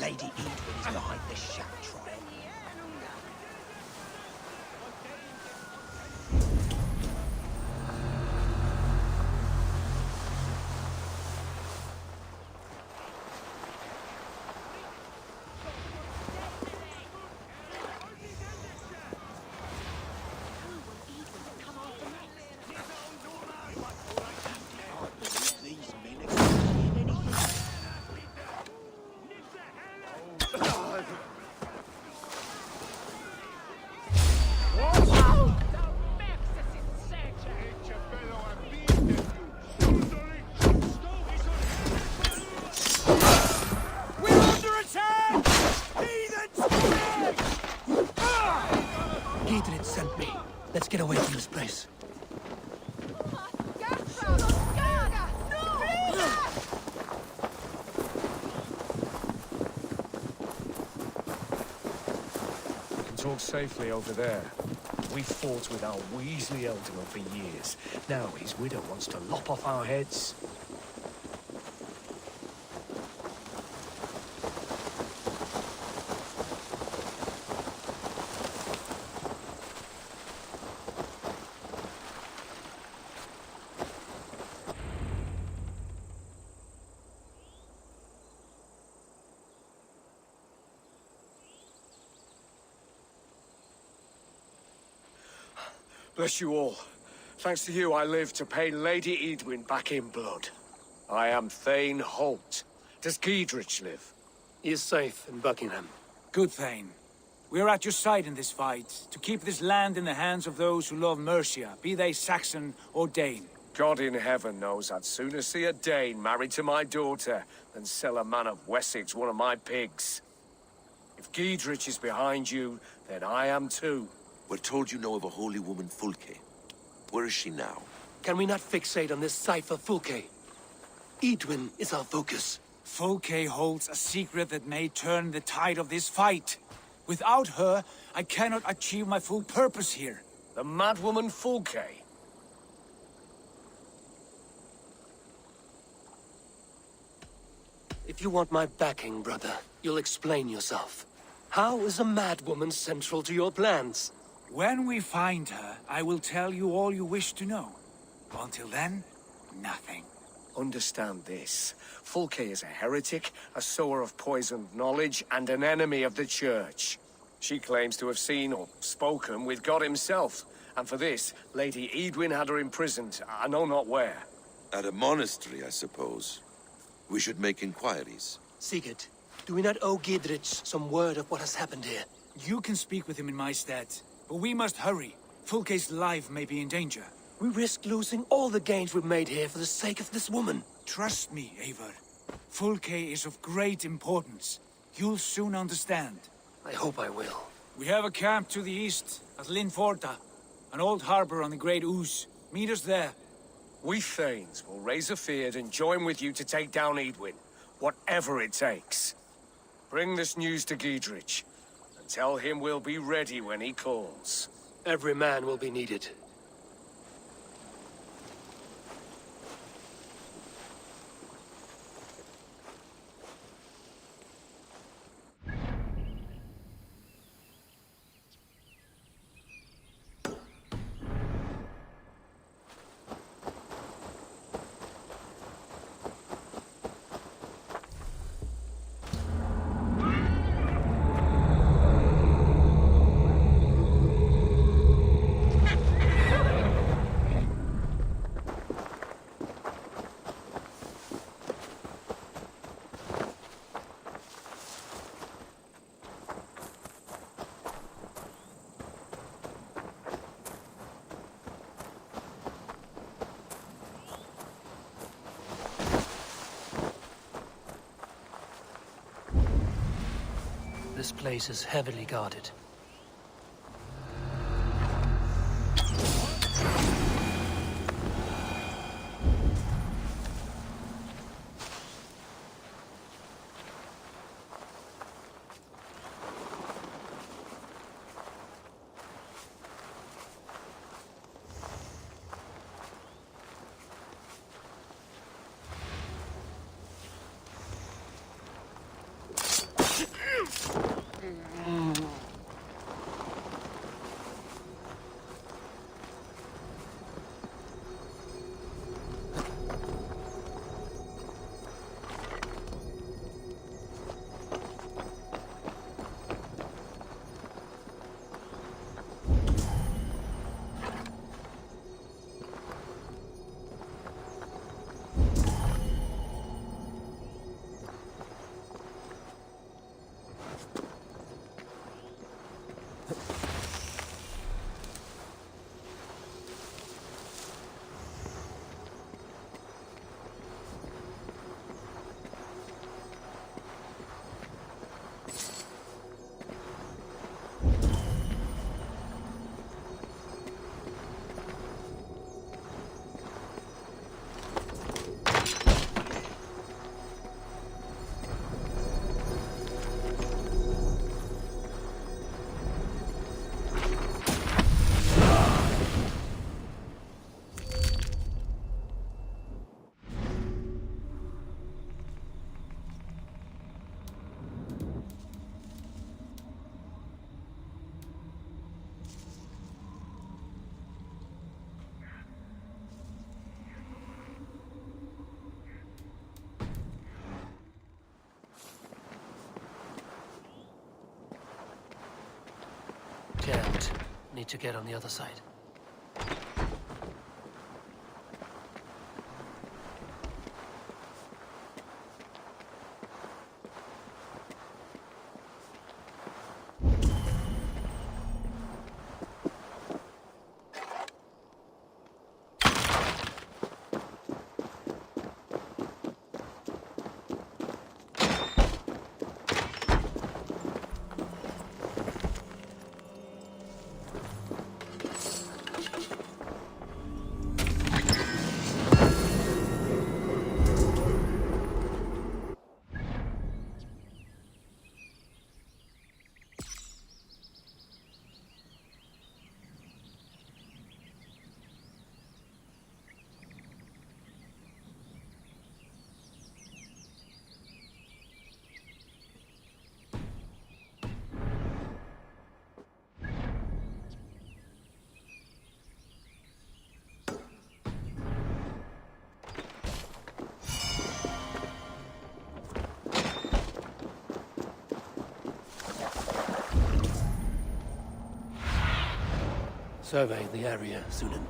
Lady Edwin is behind this shack trial. Gidrid sent me. Let's get away from this place. Talk safely over there. We fought with our Weasley Elderman for years. Now his widow wants to lop off our heads. Bless you all. Thanks to you, I live to pay Lady Edwin back in blood. I am Thane Holt. Does Giedrich live? He is safe in Buckingham. Good, Thane. We are at your side in this fight, to keep this land in the hands of those who love Mercia, be they Saxon or Dane. God in heaven knows I'd sooner see a Dane married to my daughter than sell a man of Wessex one of my pigs. If Giedrich is behind you, then I am too. We're told you know of a holy woman, Fulke. Where is she now? Can we not fixate on this cipher, Fulke? Edwin is our focus. Fulke holds a secret that may turn the tide of this fight. Without her, I cannot achieve my full purpose here. The madwoman Fulke? If you want my backing, brother, you'll explain yourself. How is a madwoman central to your plans? When we find her, I will tell you all you wish to know. Until then, nothing. Understand this. Fulke is a heretic, a sower of poisoned knowledge, and an enemy of the Church. She claims to have seen or spoken with God himself. And for this, Lady Edwin had her imprisoned, I know not where. At a monastery, I suppose. We should make inquiries. Sigurd, do we not owe Giedrich some word of what has happened here? You can speak with him in my stead, but we must hurry. Fulke's life may be in danger. We risk losing all the gains we've made here for the sake of this woman. Trust me, Eivor. Fulke is of great importance. You'll soon understand. I hope I will. We have a camp to the east, at Linforta. An old harbor on the Great Ouse. Meet us there. We Thanes will raise a feard and join with you to take down Edwin, whatever it takes. Bring this news to Giedrich, and tell him we'll be ready when he calls. Every man will be needed. This place is heavily guarded. Can't. Need to get on the other side. Survey the area, Sunan.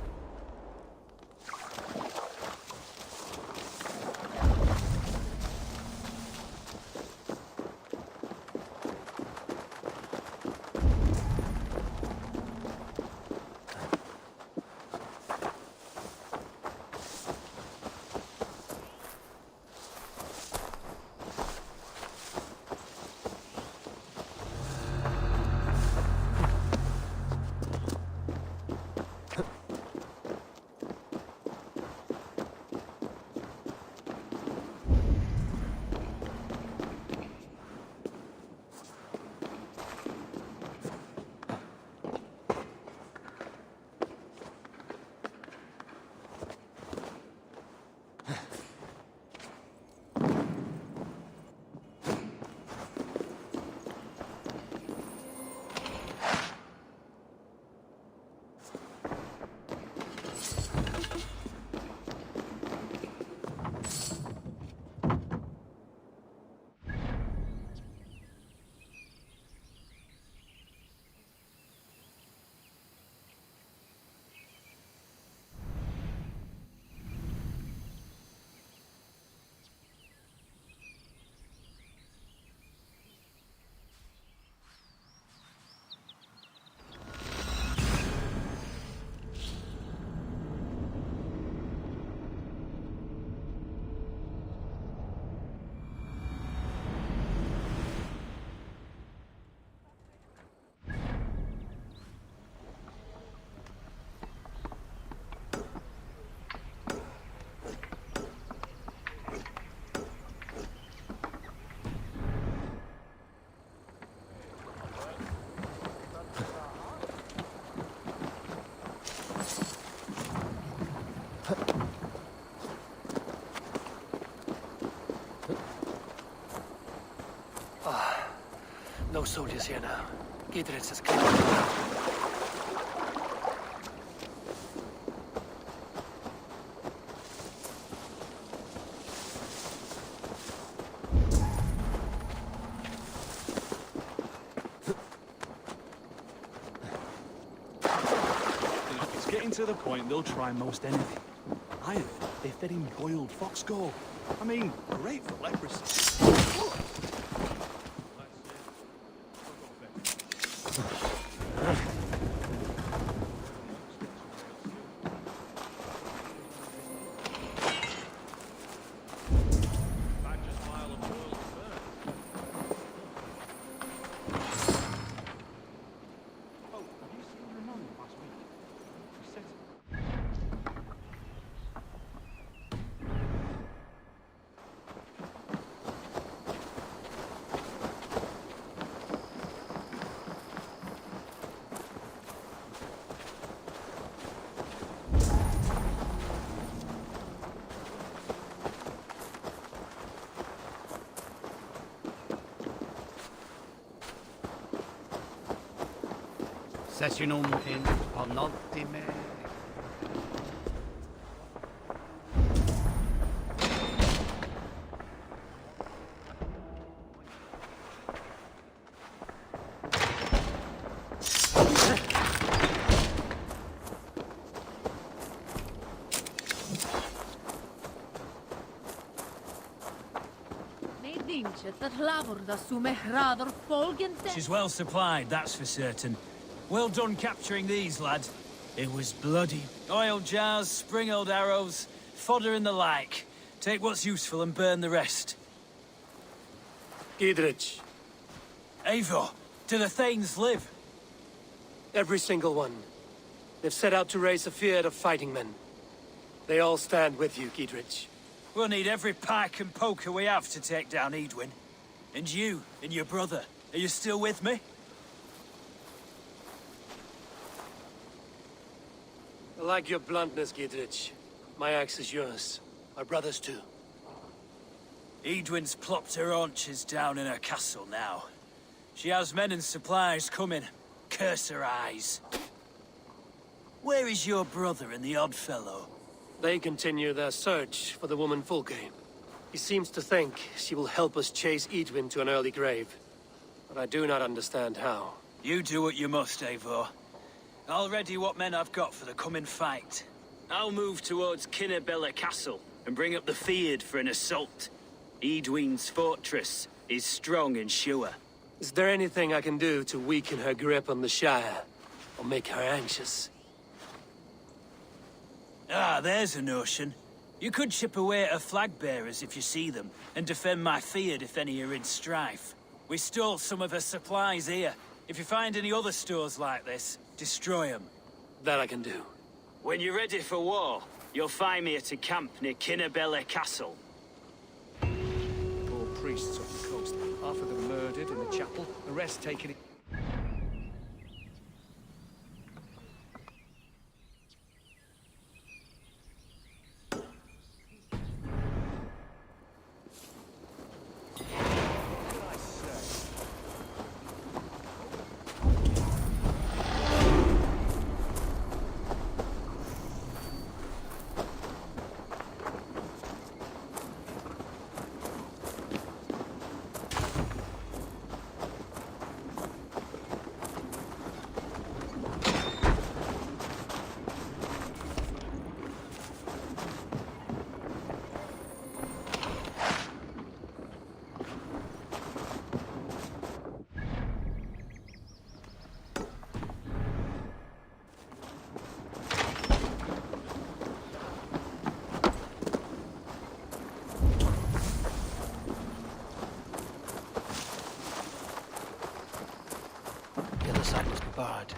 No soldiers here now. Gidritz has cleared them out. It's getting to the point they'll try most anything. I heard they fed him boiled fox gore. I mean, great for leprosy. Sätter någonting på något i mig. She's well supplied, that's for certain. Well done capturing these, lad. It was bloody. Oil jars, spring-old arrows, fodder and the like. Take what's useful and burn the rest. Gidritz. Eivor, do the Thanes live? Every single one. They've set out to raise a fear of fighting men. They all stand with you, Gidritz. We'll need every pike and poker we have to take down Edwin. And you, and your brother, are you still with me? I like your bluntness, Gidritz. My axe is yours. My brother's too. Edwin's plopped her haunches down in her castle now. She has men and supplies coming. Curse her eyes. Where is your brother and the odd fellow? They continue their search for the woman Fulke. He seems to think she will help us chase Edwin to an early grave. But I do not understand how. You do what you must, Eivor. I'll ready what men I've got for the coming fight. I'll move towards Kinnabella Castle and bring up the Fyrd for an assault. Edwin's fortress is strong and sure. Is there anything I can do to weaken her grip on the Shire? Or make her anxious? Ah, there's a notion. You could chip away at her flag bearers if you see them, and defend my Fyrd if any are in strife. We stole some of her supplies here. If you find any other stores like this, destroy them. That I can do. When you're ready for war, you'll find me at a camp near Kinnabella Castle. Four priests off the coast. Half of them murdered in the chapel, the rest taken it. The other side was barred.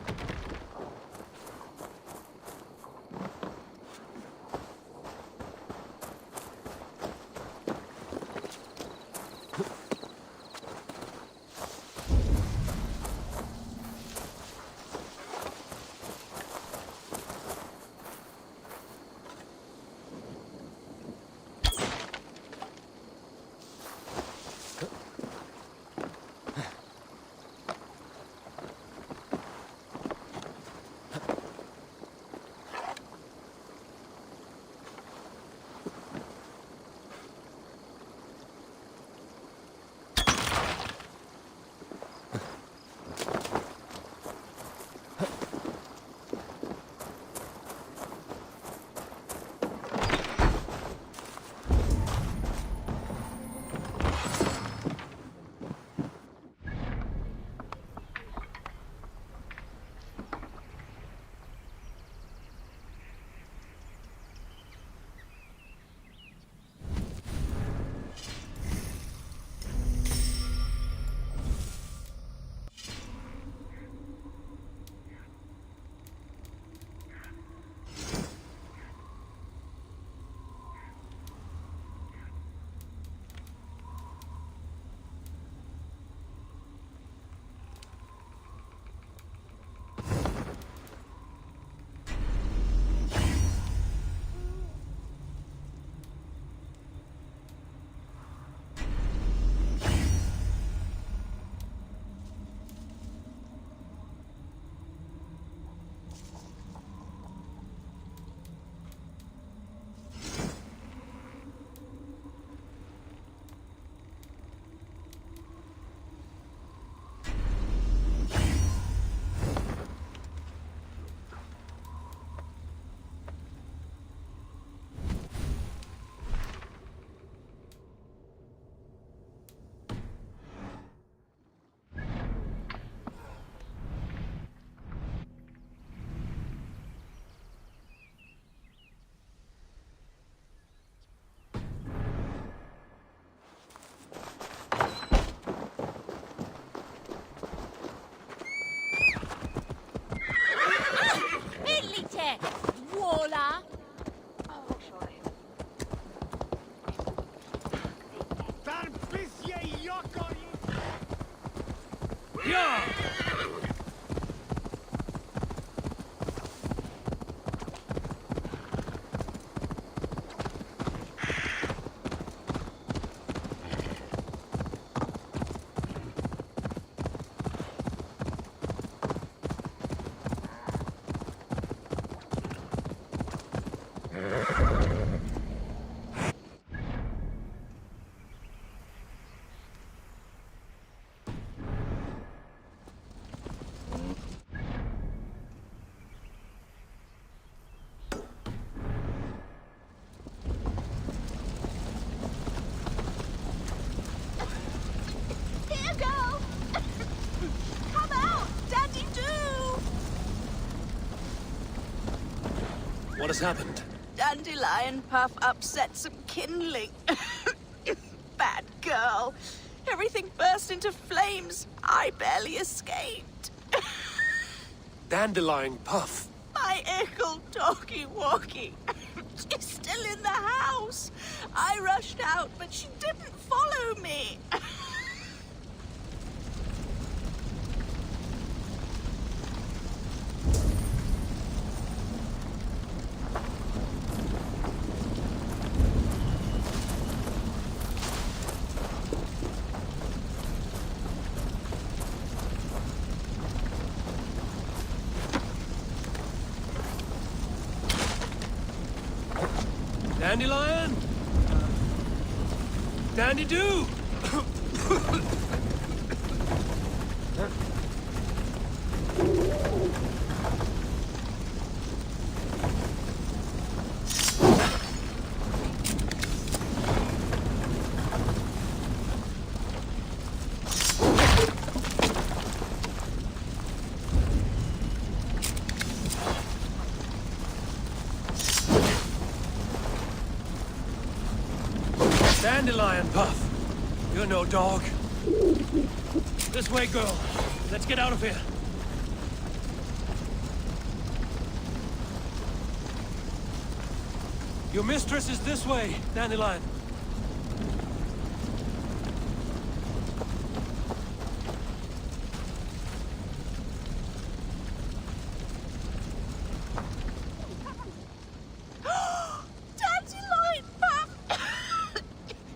What has happened? Dandelion Puff upset some kindling. Bad girl. Everything burst into flames. I barely escaped. Dandelion Puff. My ickle doggy walkie. She's still in the house. I rushed out, but she didn't follow me. Dandelion? Dandy-doo! Dandelion Puff. You're no dog. This way, girl. Let's get out of here. Your mistress is this way, Dandelion. Dandelion Puff!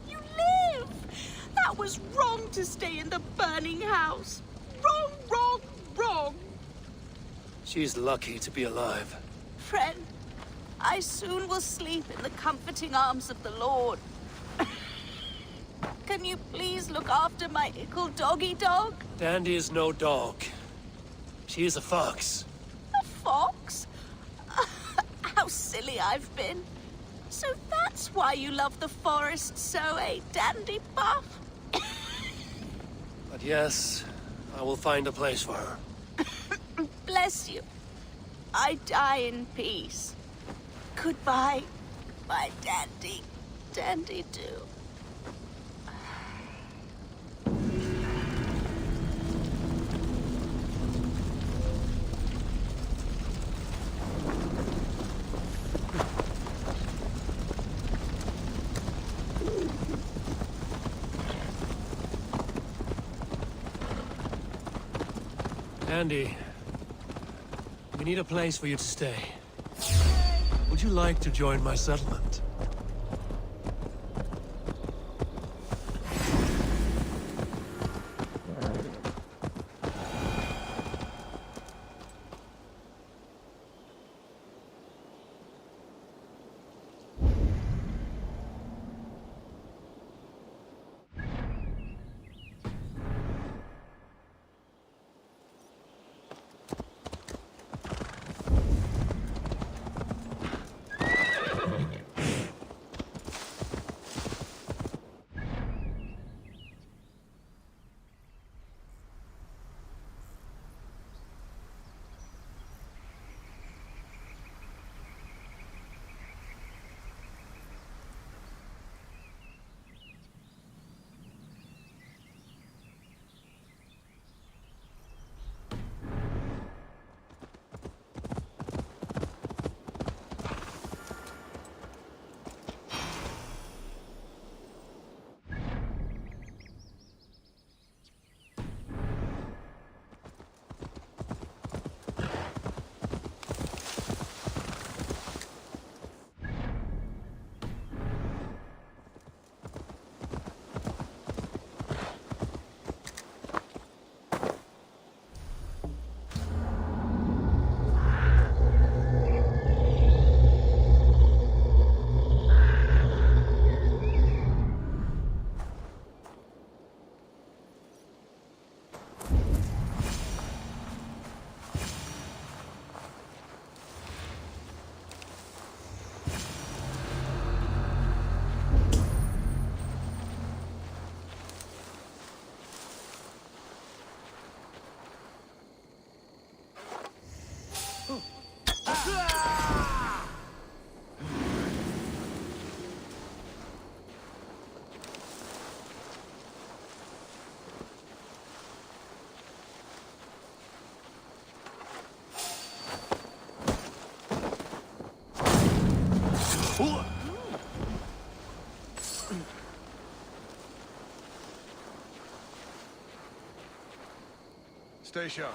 You live! That was wrong to stay in the burning house. Wrong, wrong, wrong. She's lucky to be alive. Friend, I soon will sleep in the comforting arms of the Lord. Can you please look after my ickle doggy dog? Dandy is no dog. She is a fox. A fox? How silly I've been. So that's why you love the forest so, eh, Dandy Buff? But yes, I will find a place for her. Bless you. I die in peace. Goodbye, my dandy, dandy-doo. Andy, we need a place for you to stay. Would you like to join my settlement? Stay sharp.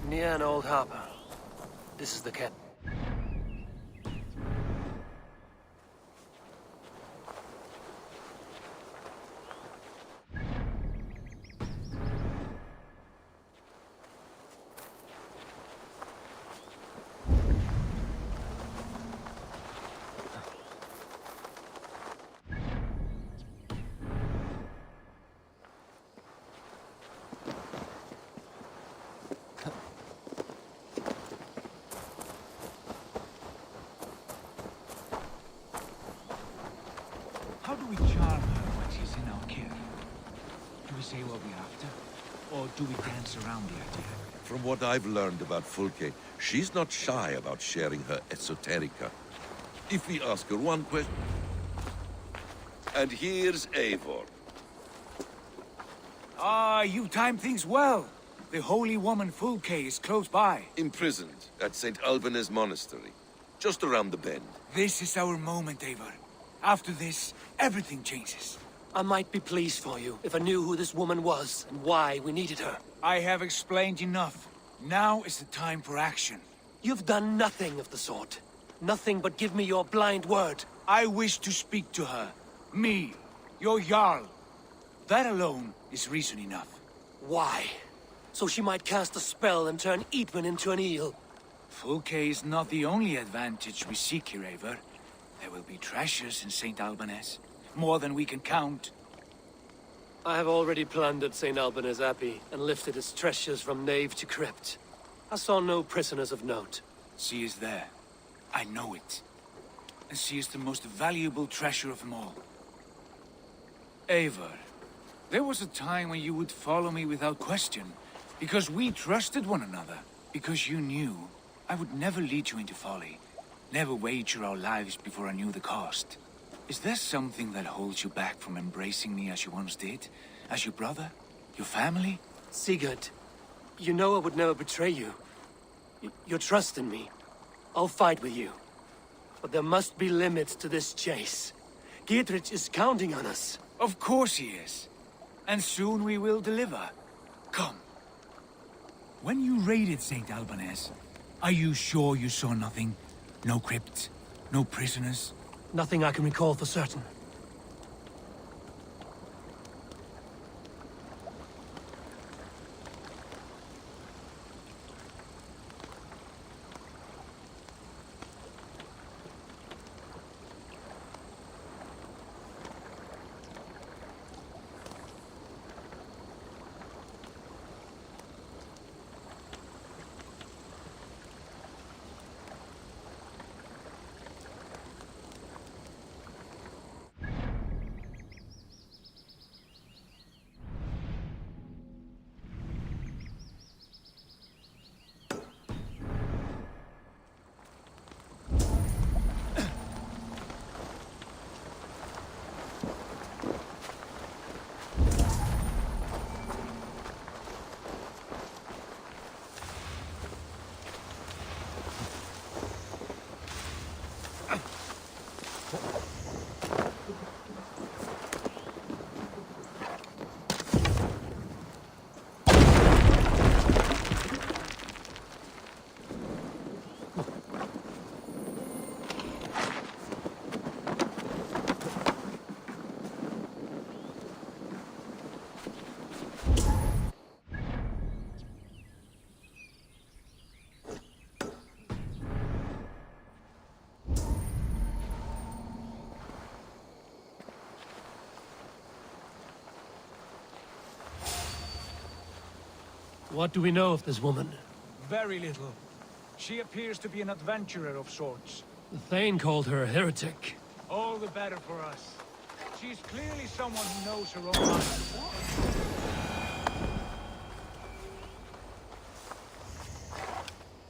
Near an old harbor. This is the camp. How do we charm her when she's in our care? Do we say what we're after? Or do we dance around the idea? From what I've learned about Fulke, she's not shy about sharing her esoterica. If we ask her one question... And here's Eivor. Ah, you time things well. The holy woman Fulke is close by. Imprisoned at St. Alban's Monastery, just around the bend. This is our moment, Eivor. After this, everything changes. I might be pleased for you if I knew who this woman was and why we needed her. I have explained enough. Now is the time for action. You've done nothing of the sort. Nothing but give me your blind word. I wish to speak to her. Me, your Jarl. That alone is reason enough. Why? So she might cast a spell and turn Eatman into an eel. Fulke is not the only advantage we seek here, Eivor. There will be treasures in St. Alban's. More than we can count. I have already plundered St. Alban's Abbey and lifted its treasures from nave to crypt. I saw no prisoners of note. She is there. I know it. And she is the most valuable treasure of them all. Eivor, there was a time when you would follow me without question, because we trusted one another, because you knew I would never lead you into folly, never wager our lives before I knew the cost. Is there something that holds you back from embracing me as you once did? As your brother? Your family? Sigurd, you know I would never betray you. Your trust in me. I'll fight with you. But there must be limits to this chase. Giedrich is counting on us. Of course he is. And soon we will deliver. Come. When you raided St. Alban's, are you sure you saw nothing? No crypts? No prisoners? Nothing I can recall for certain. What do we know of this woman? Very little. She appears to be an adventurer of sorts. The Thane called her a heretic. All the better for us. She's clearly someone who knows her own mind.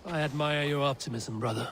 I admire your optimism, brother.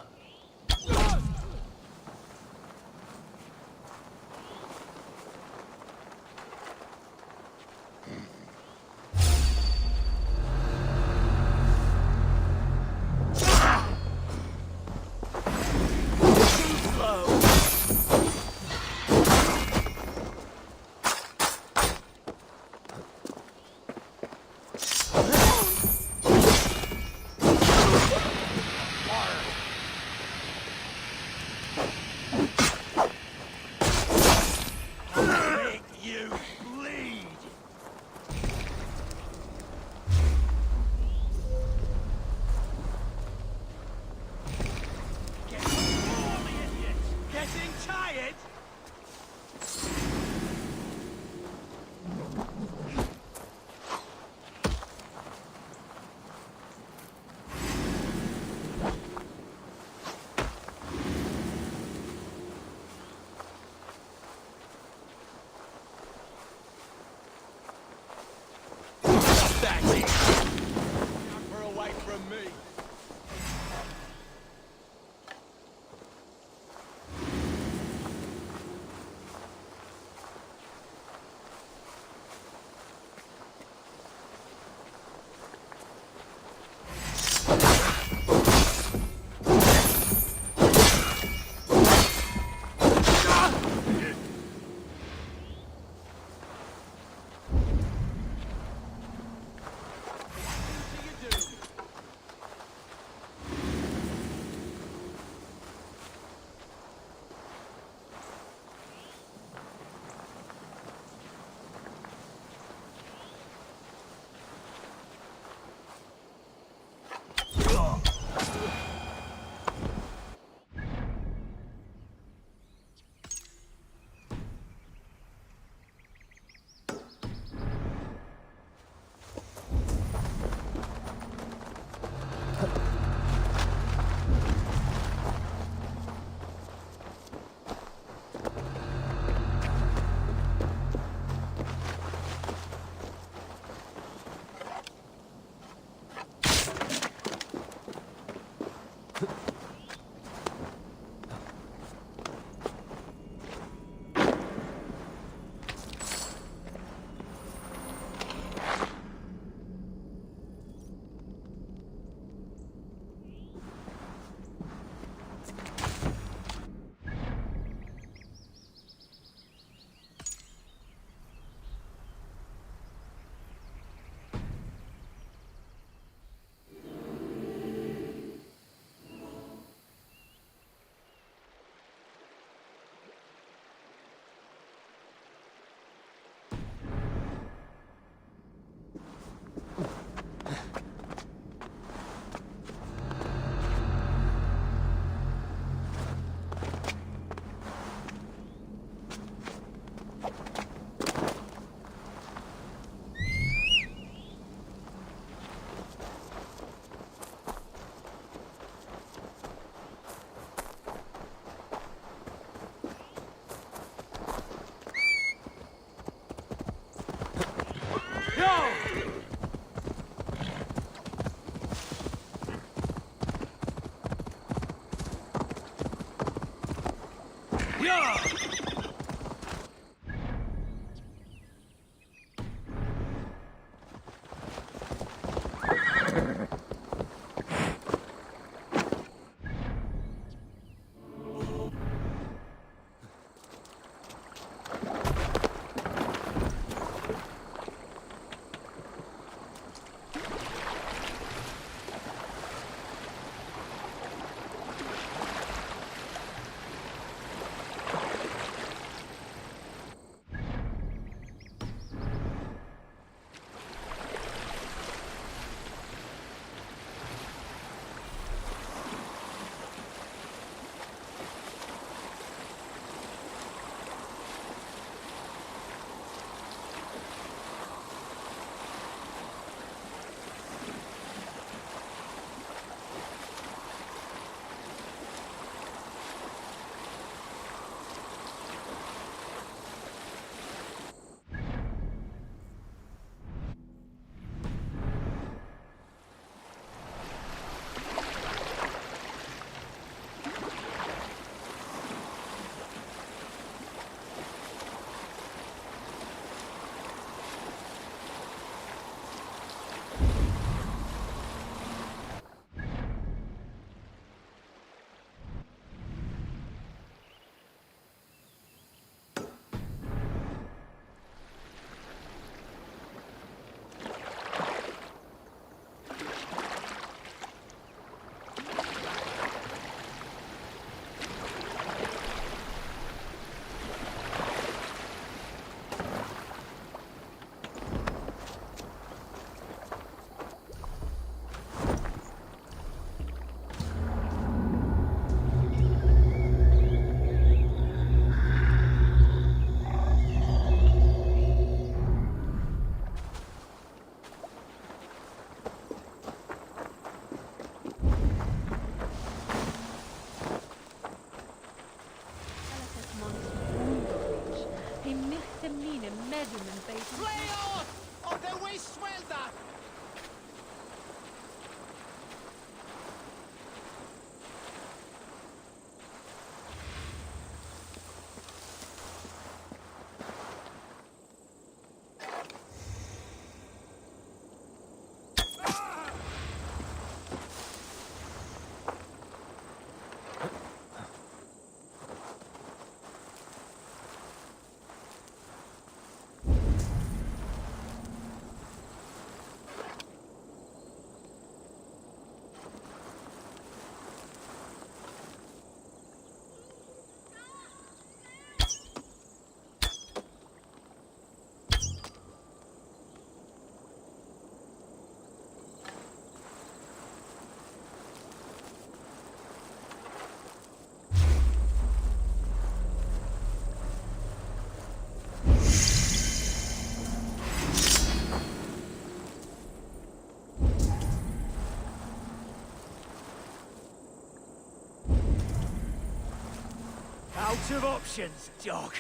Out of options, dog.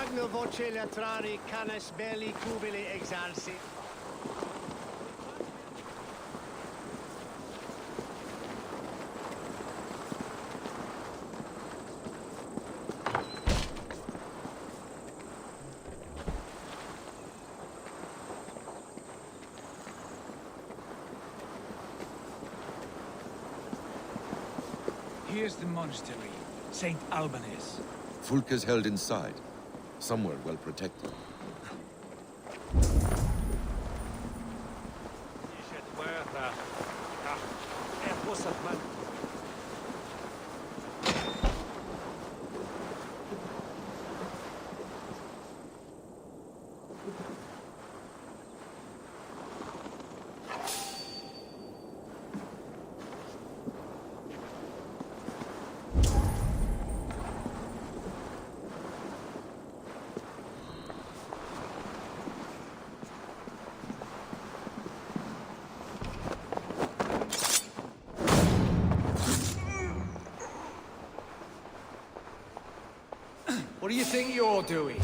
Magno voce latrari canes belli cubili exalsi. Here's the monastery, St. Albanese. Fulke's held inside, somewhere well protected. What do you think you're doing?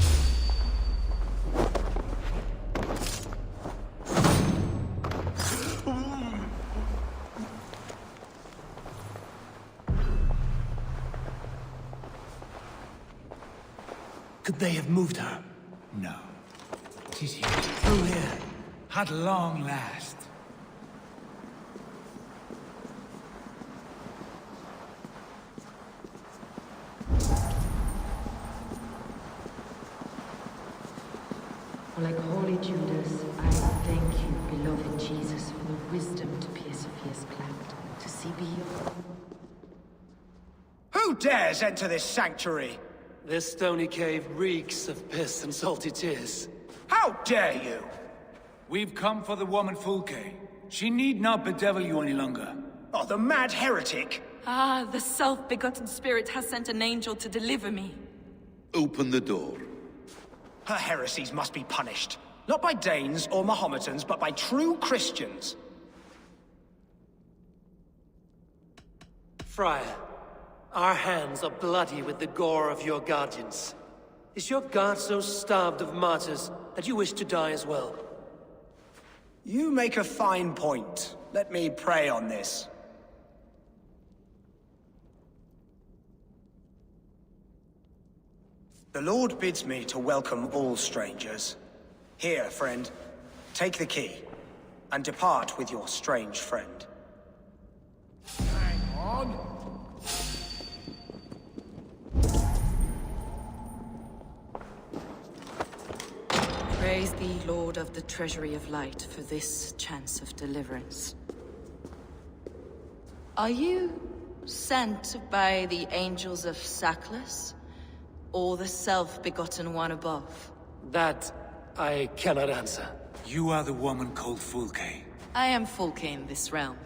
Could they have moved her? No. She's here. Through here. At long last. Like holy Judas, I thank you, beloved Jesus, for the wisdom to pierce Sophia's plant, to see beyond. Who dares enter this sanctuary? This stony cave reeks of piss and salty tears. How dare you? We've come for the woman Fulke. She need not bedevil you any longer. Oh, the mad heretic! Ah, the self-begotten spirit has sent an angel to deliver me. Open the door. Her heresies must be punished. Not by Danes or Mahometans, but by true Christians. Friar, our hands are bloody with the gore of your guardians. Is your God so starved of martyrs that you wish to die as well? You make a fine point. Let me pray on this. The Lord bids me to welcome all strangers. Here, friend, take the key, and depart with your strange friend. Hang on. Praise thee, Lord of the Treasury of Light, for this chance of deliverance. Are you sent by the angels of Sackless? Or the self-begotten one above? That I cannot answer. You are the woman called Fulke. I am Fulke in this realm.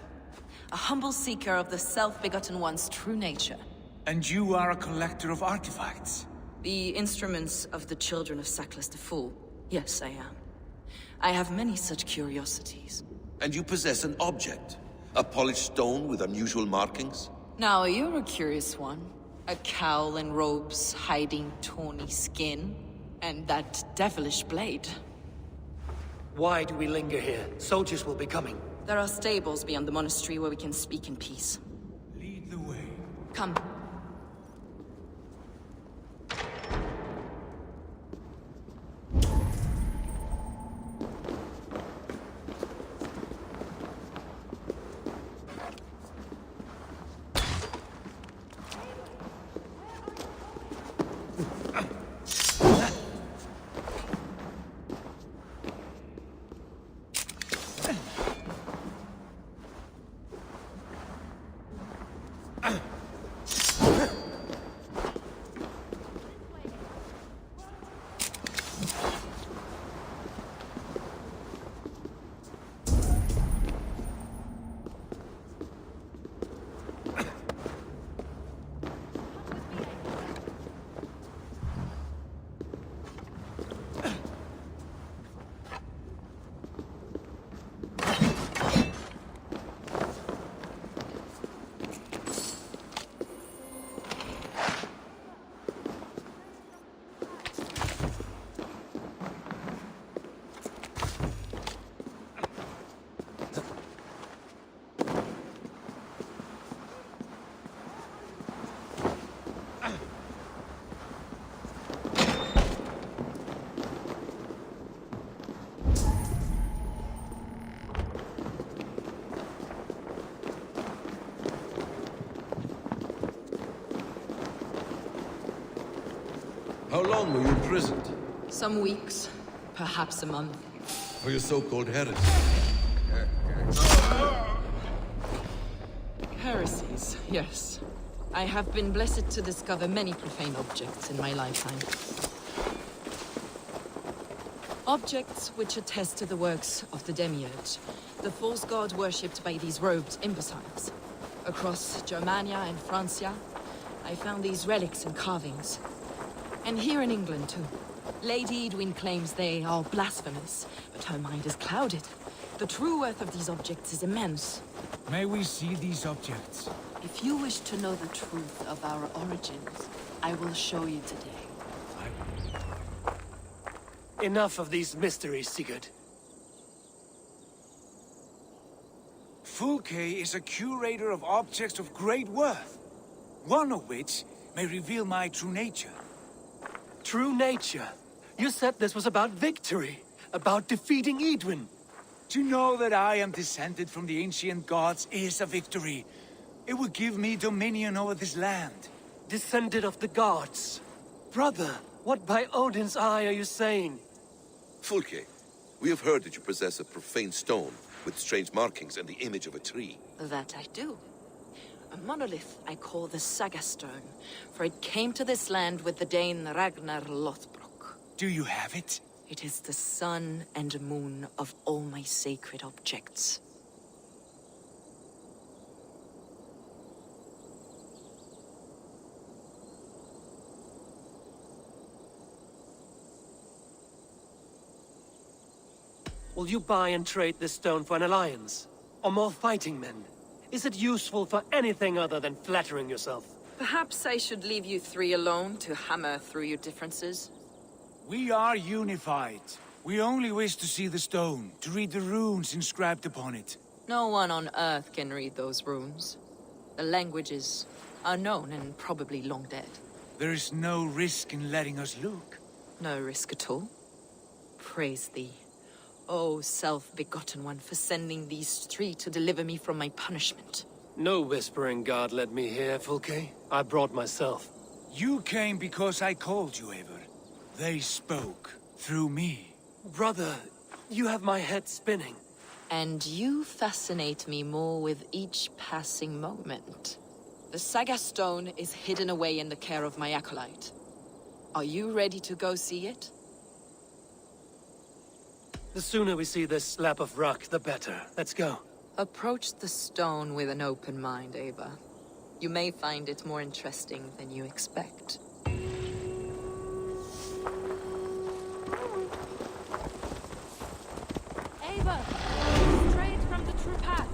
A humble seeker of the self-begotten one's true nature. And you are a collector of artifacts? The instruments of the children of Sackless the Fool. Yes, I am. I have many such curiosities. And you possess an object? A polished stone with unusual markings? Now, you're a curious one. A cowl and robes hiding tawny skin. And that devilish blade. Why do we linger here? Soldiers will be coming. There are stables beyond the monastery where we can speak in peace. Lead the way. Come. How long were you imprisoned? Some weeks, perhaps a month. For your so-called heresy? Heresies, yes. I have been blessed to discover many profane objects in my lifetime. Objects which attest to the works of the Demiurge, the false god worshipped by these robed imbeciles. Across Germania and Francia, I found these relics and carvings. And here in England, too. Lady Edwin claims they are blasphemous, but her mind is clouded. The true worth of these objects is immense. May we see these objects? If you wish to know the truth of our origins, I will show you today. Enough of these mysteries, Sigurd. Fulke is a curator of objects of great worth, one of which may reveal my true nature. True nature? You said this was about victory, about defeating Edwin. To know that I am descended from the ancient gods is a victory. It would give me dominion over this land. Descended of the gods? Brother, what by Odin's eye are you saying? Fulke, we have heard that you possess a profane stone with strange markings and the image of a tree. That I do. A monolith I call the Saga Stone, for it came to this land with the Dane Ragnar Lothbrok. Do you have it? It is the sun and moon of all my sacred objects. Will you buy and trade this stone for an alliance? Or more fighting men? Is it useful for anything other than flattering yourself? Perhaps I should leave you three alone to hammer through your differences. We are unified. We only wish to see the stone, to read the runes inscribed upon it. No one on Earth can read those runes. The languages are known and probably long dead. There is no risk in letting us look. No risk at all. Praise thee, O self-begotten one, for sending these three to deliver me from my punishment. No whispering god led me here, Fulke. I brought myself. You came because I called you, Eivor. They spoke through me. Brother, you have my head spinning. And you fascinate me more with each passing moment. The Saga Stone is hidden away in the care of my acolyte. Are you ready to go see it? The sooner we see this slab of rock, the better. Let's go. Approach the stone with an open mind, Ava. You may find it more interesting than you expect. Ava! Straight from the true path!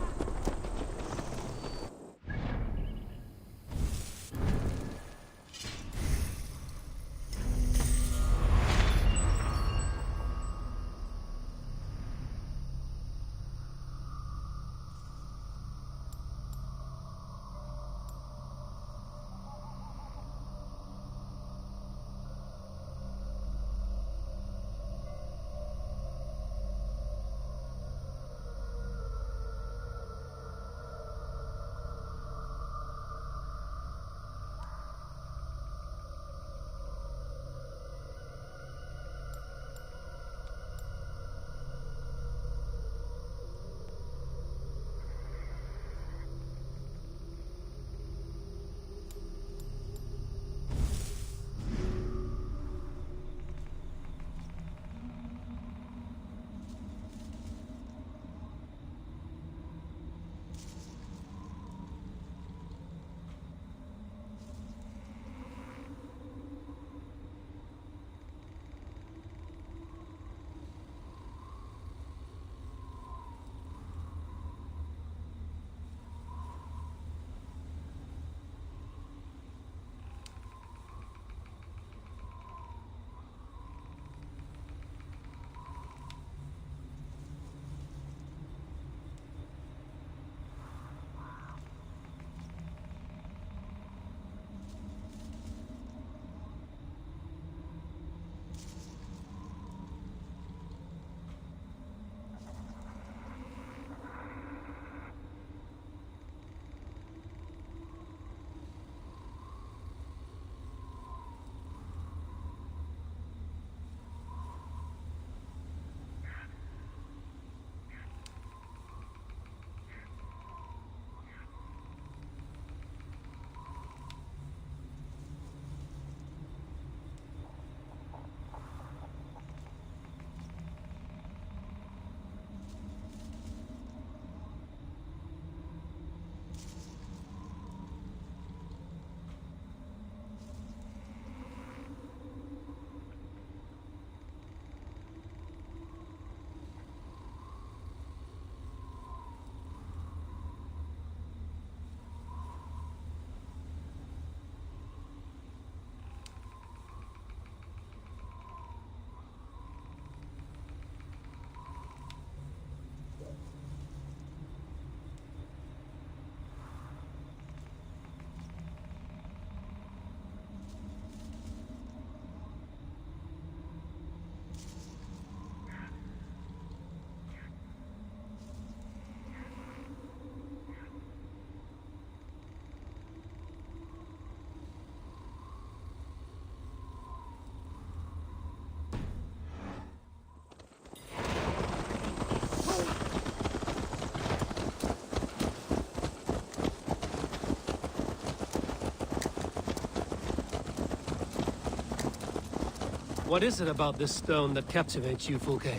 What is it about this stone that captivates you, Fulke?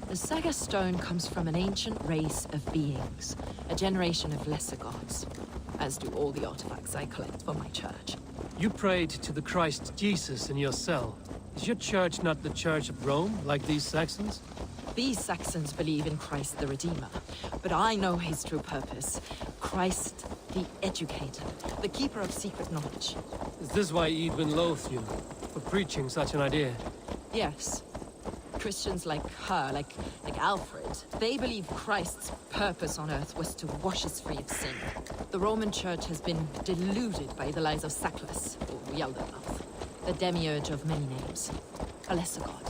The Saga Stone comes from an ancient race of beings, a generation of lesser gods, as do all the artifacts I collect for my church. You prayed to the Christ Jesus in your cell. Is your church not the Church of Rome, like these Saxons? These Saxons believe in Christ the Redeemer, but I know his true purpose. Christ the Educator, the keeper of secret knowledge. Is this why Edwin loathed you, for preaching such an idea? Yes. Christians like her, like Alfred, they believe Christ's purpose on earth was to wash us free of sin. The Roman Church has been deluded by the lies of Saclas, or Yaldabaoth, the demiurge of many names, a lesser god.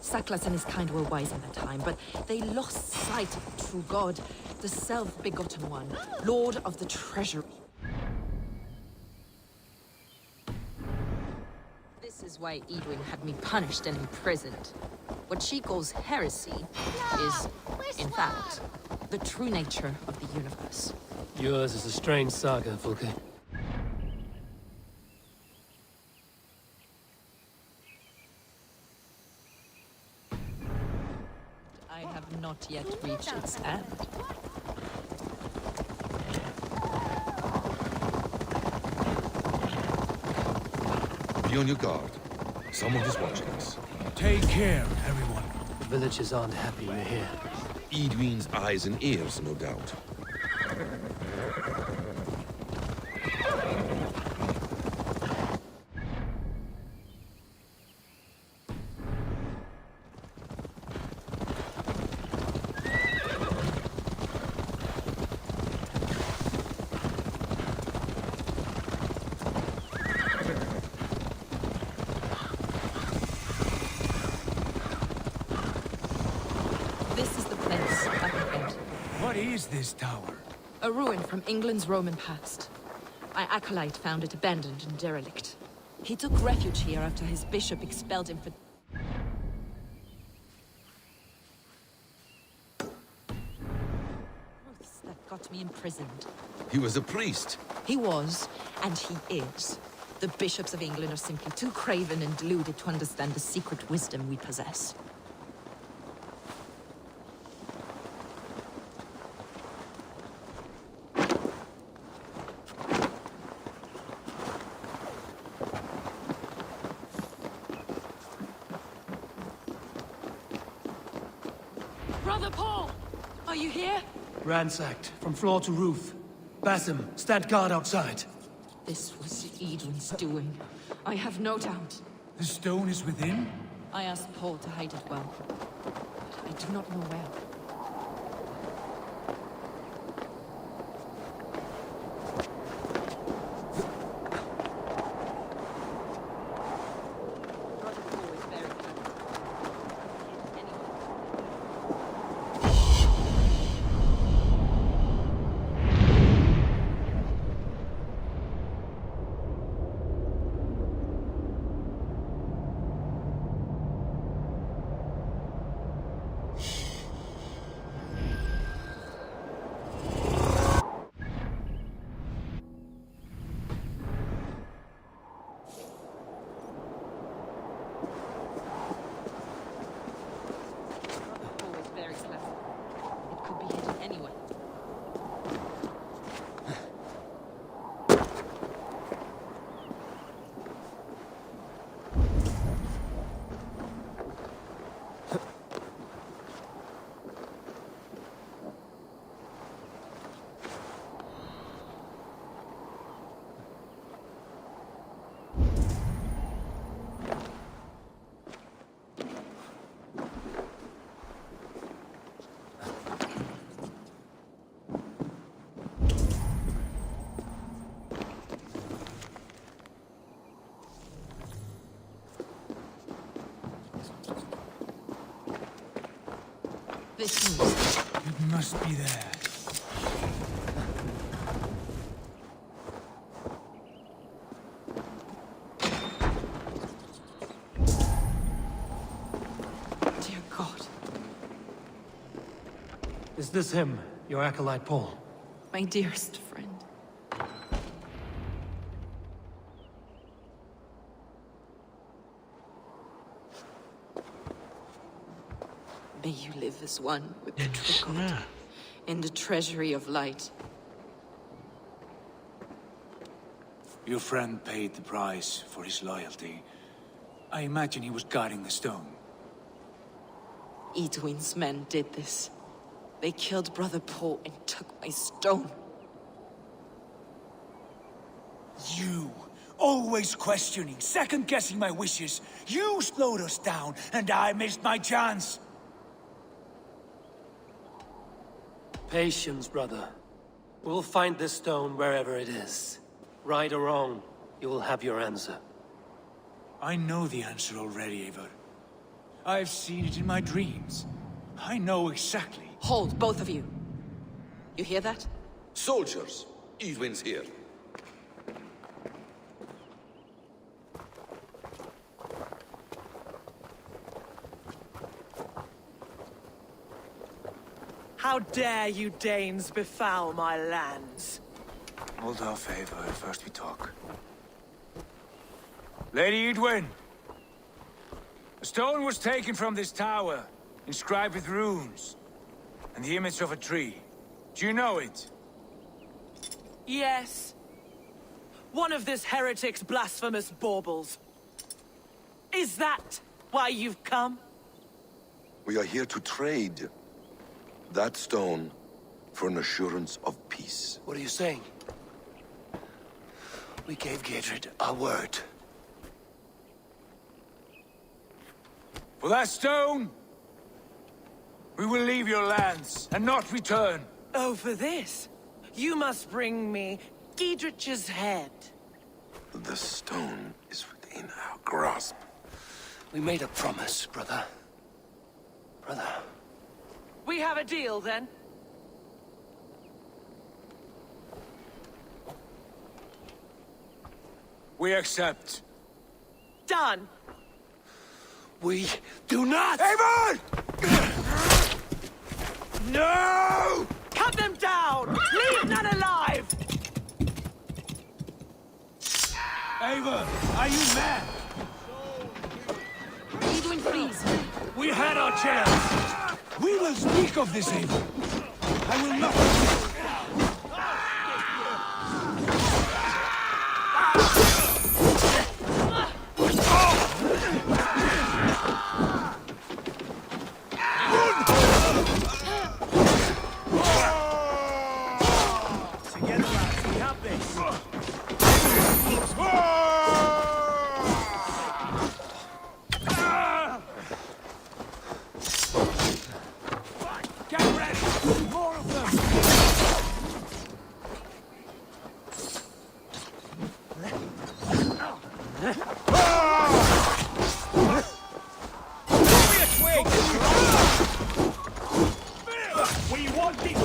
Saclas and his kind were wise in their time, but they lost sight of the true god, the self-begotten one, Lord of the Treasury. This is why Edwin had me punished and imprisoned. What she calls heresy is, in fact, the true nature of the universe. Yours is a strange saga, Fulke. I have not yet reached its end. Be on your guard. Someone is watching us. Take care, everyone. The villagers aren't happy you're here. Edwin's eyes and ears, no doubt. What is this tower? A ruin from England's Roman past. My acolyte found it abandoned and derelict. He took refuge here after his bishop expelled him for... truths that got me imprisoned. He was a priest. He was, and he is. The bishops of England are simply too craven and deluded to understand the secret wisdom we possess. Brother Paul! Are you here? Ransacked, from floor to roof. Basim, stand guard outside. This was Edwin's doing. I have no doubt. The stone is within? I asked Paul to hide it well, but I do not know where. This means it must be there. Dear God. Is this him, your acolyte Paul? My dearest friend. May you live as one with the Yes, true na. God in the treasury of light. Your friend paid the price for his loyalty. I imagine he was guarding the stone. Edwin's men did this. They killed Brother Paul and took my stone. You, always questioning, second-guessing my wishes. You slowed us down, and I missed my chance. Patience, brother. We'll find this stone wherever it is. Right or wrong, you will have your answer. I know the answer already, Eivor. I've seen it in my dreams. I know exactly. Hold, both of you. You hear that? Soldiers, Edwin's here. How dare you Danes befoul my lands? Hold off, Eivor. First we talk. Lady Edwin! A stone was taken from this tower, inscribed with runes, and the image of a tree. Do you know it? Yes. One of this heretic's blasphemous baubles. Is that why you've come? We are here to trade that stone for an assurance of peace. What are you saying? We gave Giedred our word. For that stone, we will leave your lands and not return. Oh, for this? You must bring me Giedrich's head. The stone is within our grasp. We made a promise, brother. Brother. We have a deal, then? We accept. Done. We do not! Eivor! No! Cut them down! Leave none alive! Eivor, are you mad? Edwin, please. We had our chance. We will speak of this, Eivor. I will not... Together, lads, we have this. Get ready! More of them! Give me a twig! We want it!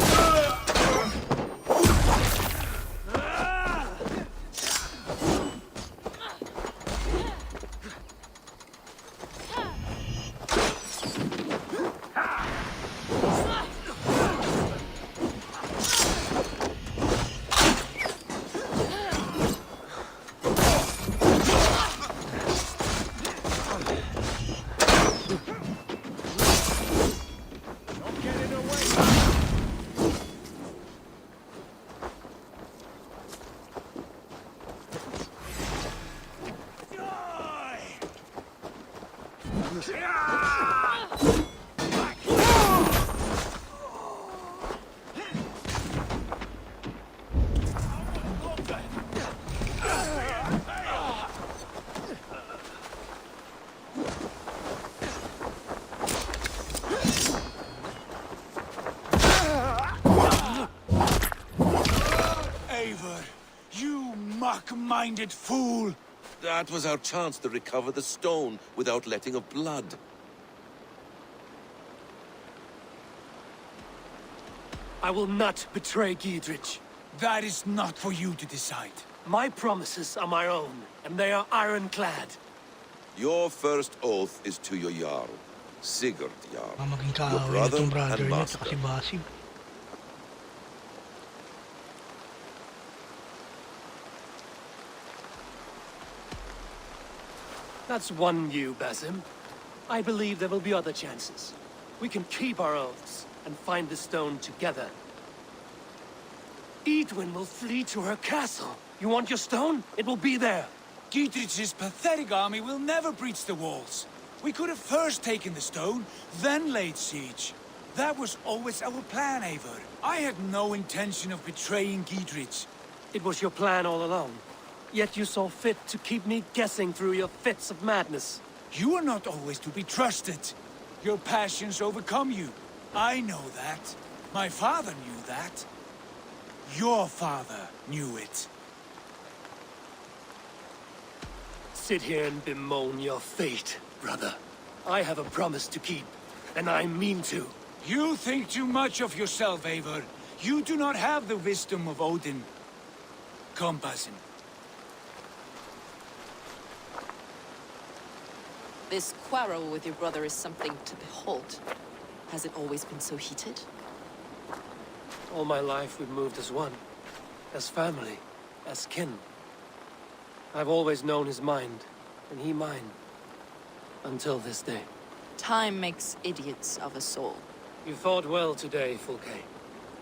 Eivor, you muck-minded fool! That was our chance to recover the stone without letting of blood. I will not betray Giedrich. That is not for you to decide. My promises are my own, and they are ironclad. Your first oath is to your Jarl, Sigurd Jarl, Maging your kaaway na brother tong brother and niya, master. tsaka si Basim. That's one you, Basim. I believe there will be other chances. We can keep our oaths and find the stone together. Edwin will flee to her castle. You want your stone? It will be there. Dietrich's pathetic army will never breach the walls. We could have first taken the stone, then laid siege. That was always our plan, Eivor. I had no intention of betraying Dietrich. It was your plan all along. Yet you saw fit to keep me guessing through your fits of madness. You are not always to be trusted. Your passions overcome you. I know that. My father knew that. Your father knew it. Sit here and bemoan your fate, brother. I have a promise to keep, and I mean to. You think too much of yourself, Eivor. You do not have the wisdom of Odin. Come, Basim. This quarrel with your brother is something to behold. Has it always been so heated? All my life we've moved as one. As family. As kin. I've always known his mind, and he mine. Until this day. Time makes idiots of us all. You fought well today, Fulke.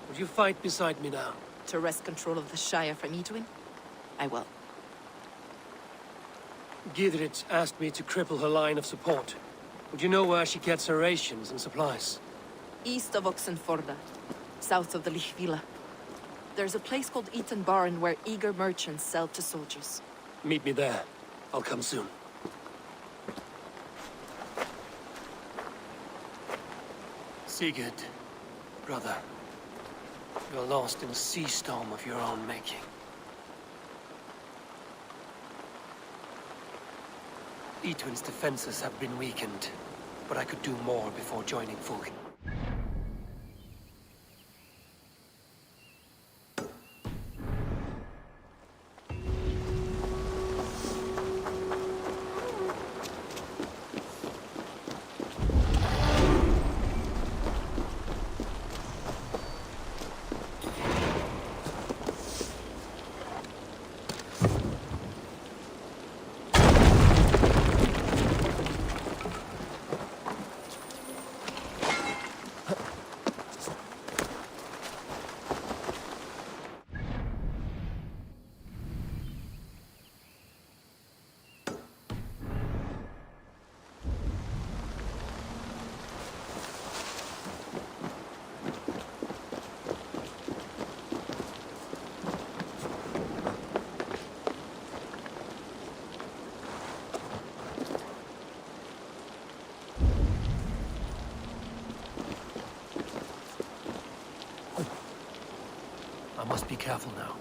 Would you fight beside me now? To wrest control of the Shire from Edwin? I will. Gidrit asked me to cripple her line of support. Would you know where she gets her rations and supplies? East of Oxenforda, south of the Lichvila. There's a place called Eaton Barn where eager merchants sell to soldiers. Meet me there. I'll come soon. Sigurd, brother. You're lost in a sea storm of your own making. Etwin's defenses have been weakened, but I could do more before joining Fulke. I must be careful now.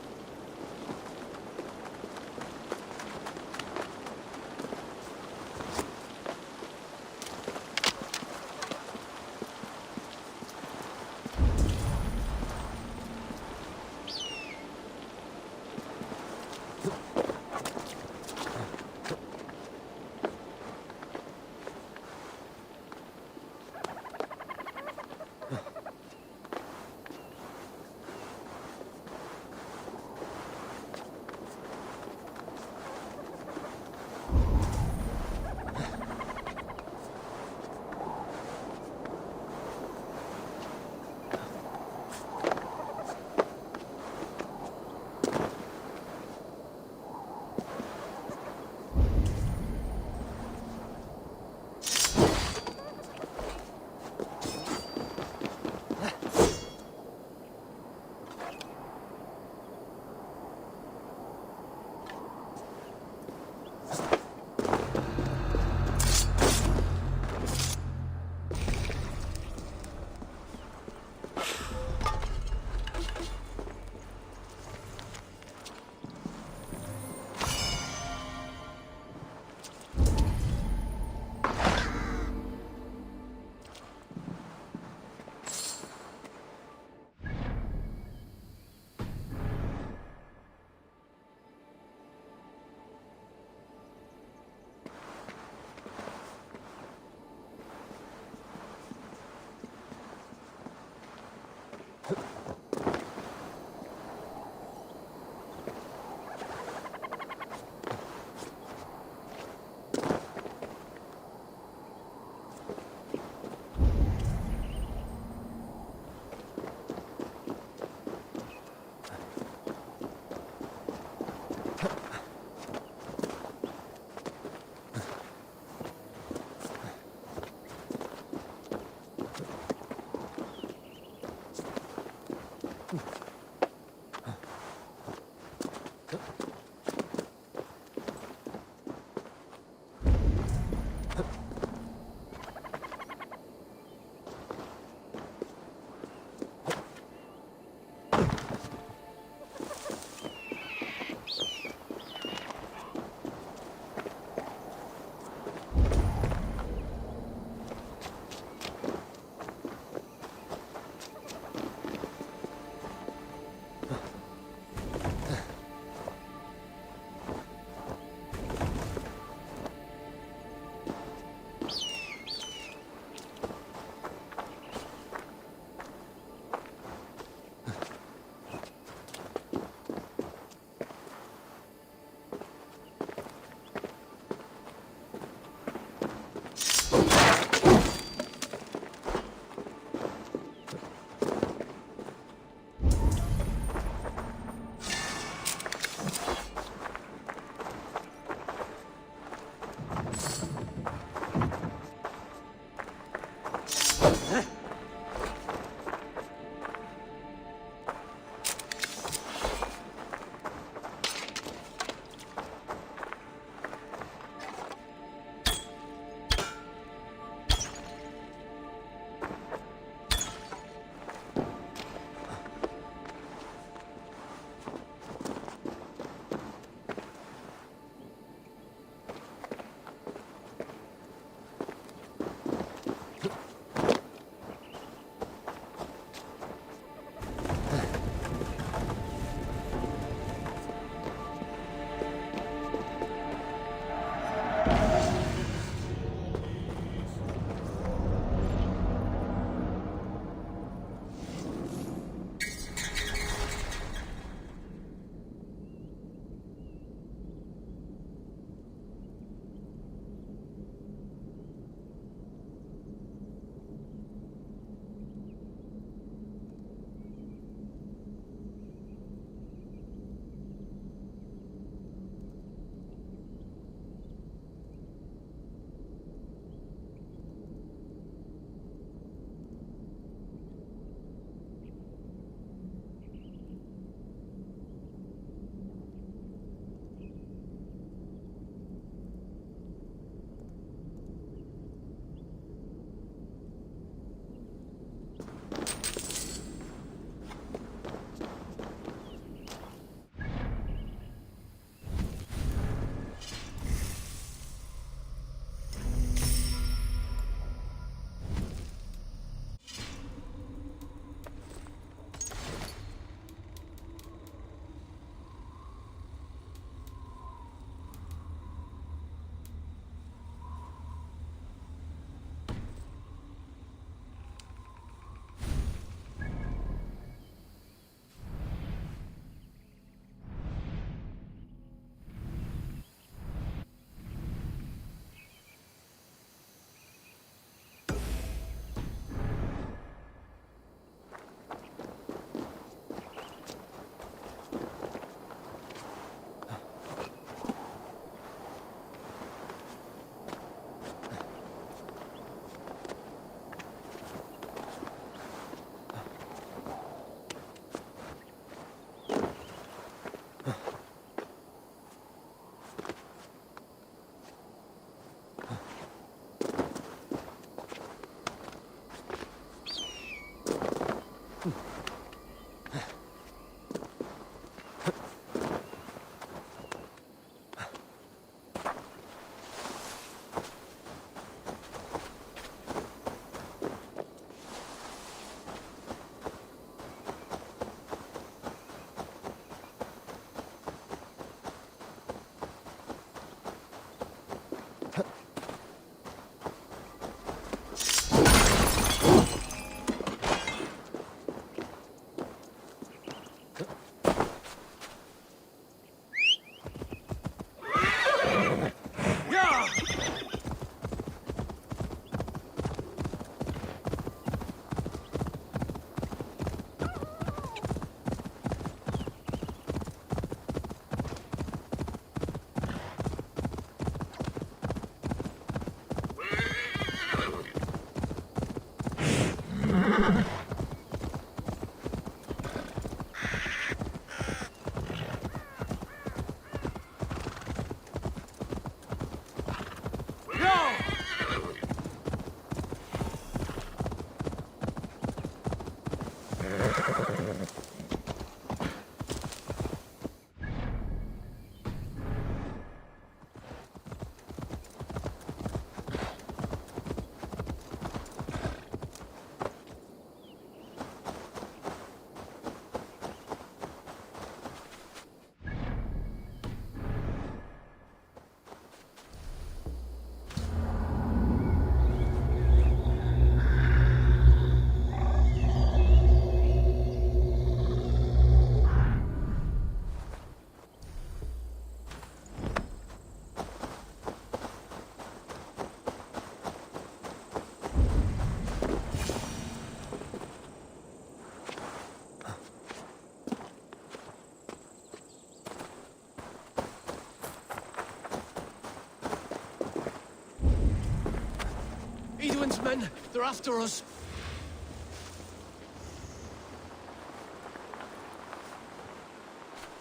Edwin's men, they're after us.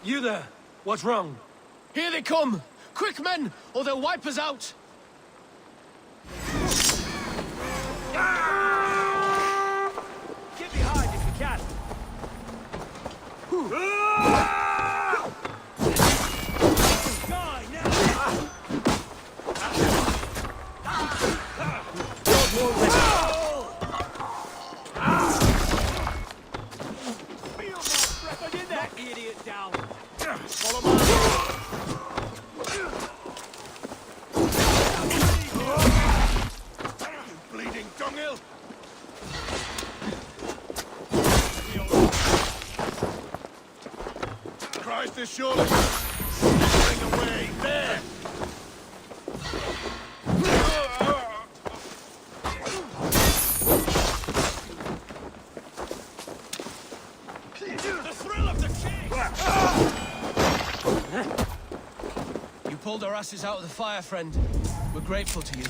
You there, what's wrong? Here they come! Quick, men, or they'll wipe us out! Get behind if you can. Die now! That idiot down. Follow my Bleeding dunghill! Christ is surely slithering away. There! The thrill of the chase! You pulled our asses out of the fire, friend. We're grateful to you.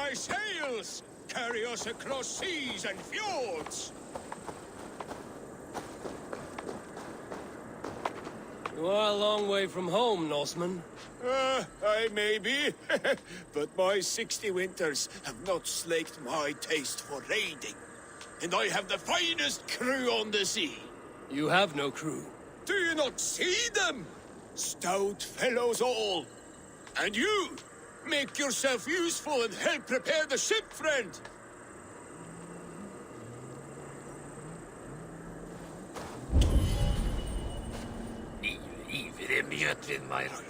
my sails! Carry us across seas and fjords! You are a long way from home, Norseman. I may be, but my 60 winters have not slaked my taste for raiding. And I have the finest crew on the sea. You have no crew. Do you not see them? Stout fellows all. And you, make yourself useful and help prepare the ship, friend.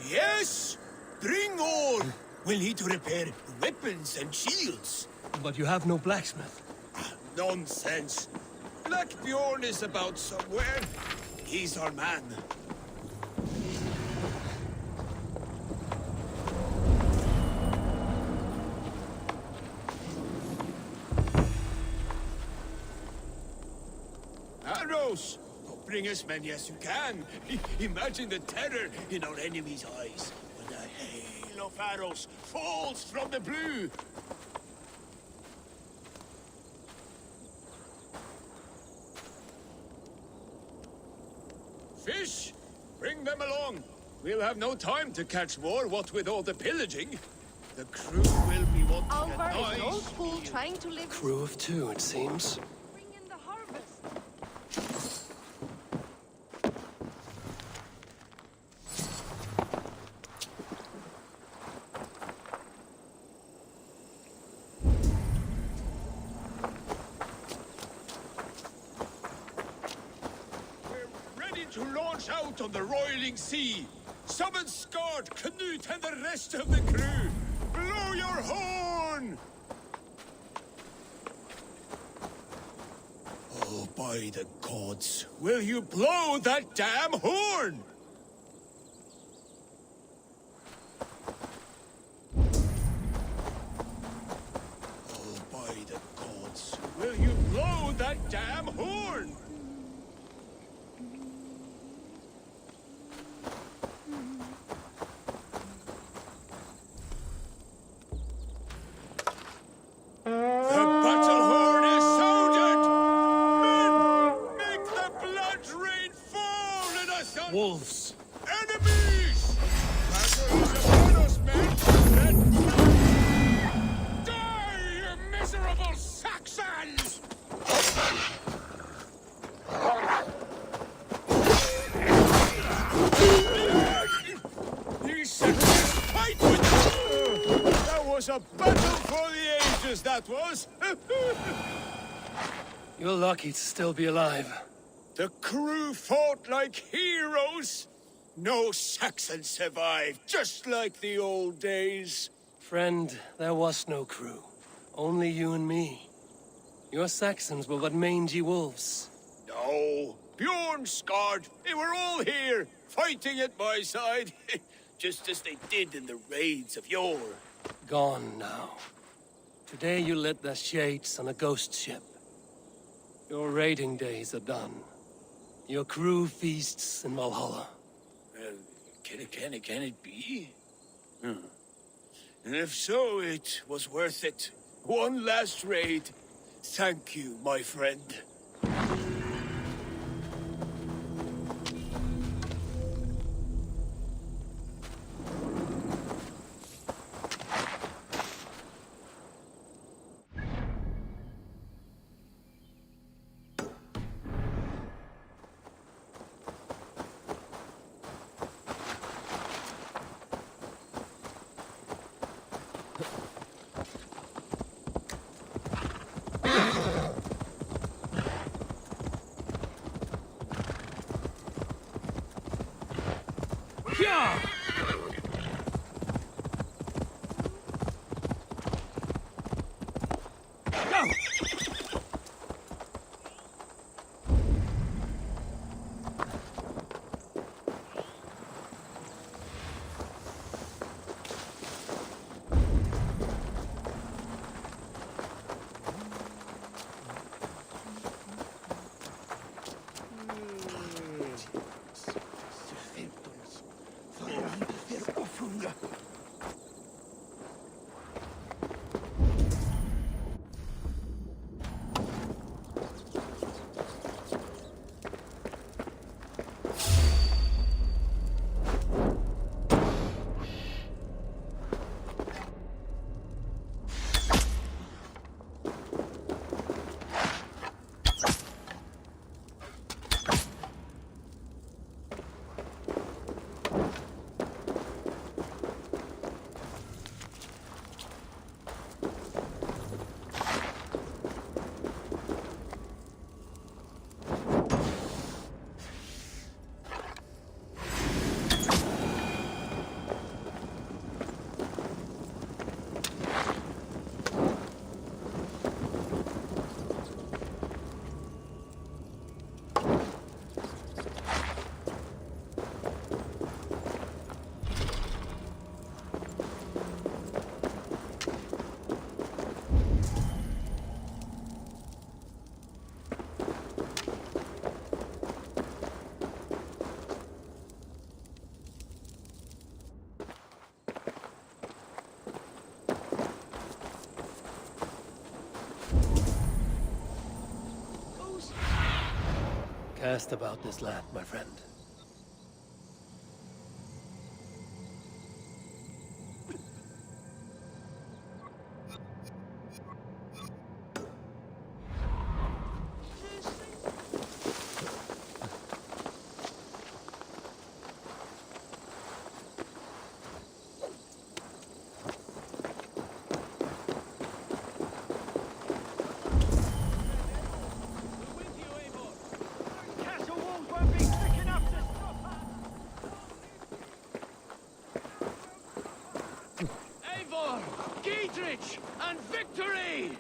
Yes! Bring all! We'll need to repair weapons and shields. But you have no blacksmith. Nonsense. Black Bjorn is about somewhere. He's our man. Arrows! Bring as many as you can. Imagine the terror in our enemies' eyes when a hail of arrows falls from the blue. Fish! Bring them along. We'll have no time to catch more, what with all the pillaging. The crew will be wanting Alvar a is an old nice fool meal. trying to live. Crew of 2, it seems. Bring in the harvest. Ready to launch out on the roiling sea. Summon Skard, Canute, and the rest of the crew. Blow your horn! Oh, by the gods, will you blow that damn horn? Oh, by the gods, will you blow that damn horn? The battle horn is sounded! Men, make the blood rain fall in us on Wolves! enemies! Battle is upon us, men! Die, you miserable Saxons! These Saxons fight with That was a battle for the ages, that was! You're lucky to still be alive. The crew fought like heroes! No Saxon survived, just like the old days. Friend, there was no crew. Only you and me. Your Saxons were but mangy wolves. No, Bjorn Skard, they were all here, fighting at my side, just as they did in the raids of yore. Gone now. Today you led the shades on a ghost ship. Your raiding days are done. Your crew feasts in Valhalla. Can it be? And if so, it was worth it. One last raid. Thank you, my friend. asked about this lad, my friend. Eivor! Dietrich! And victory!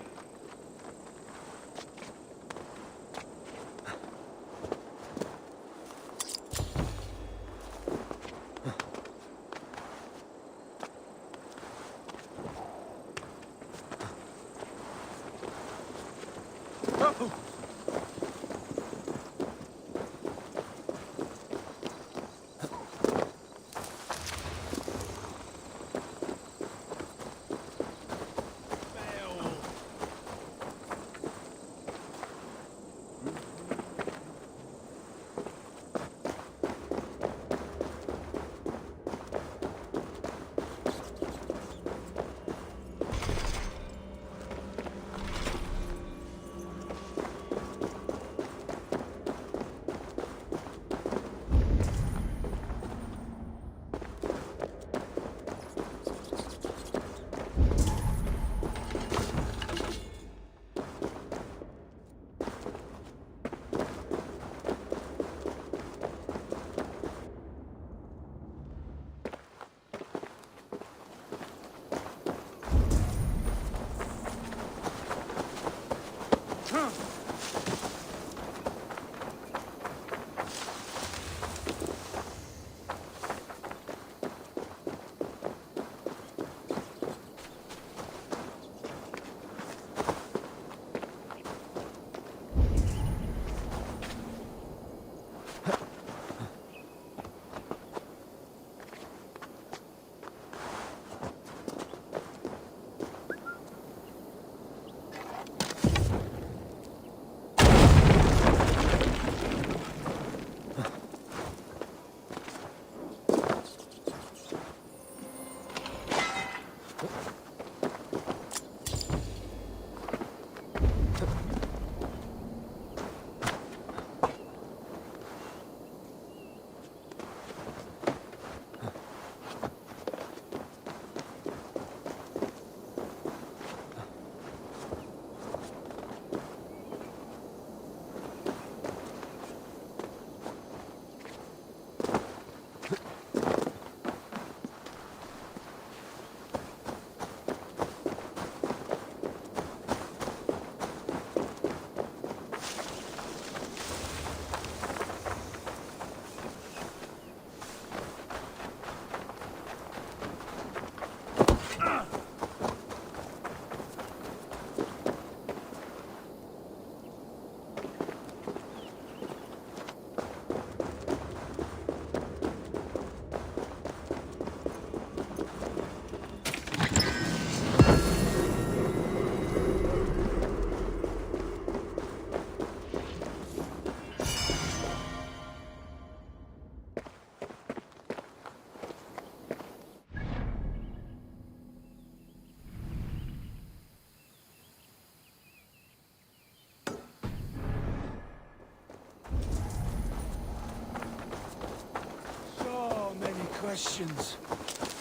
Questions.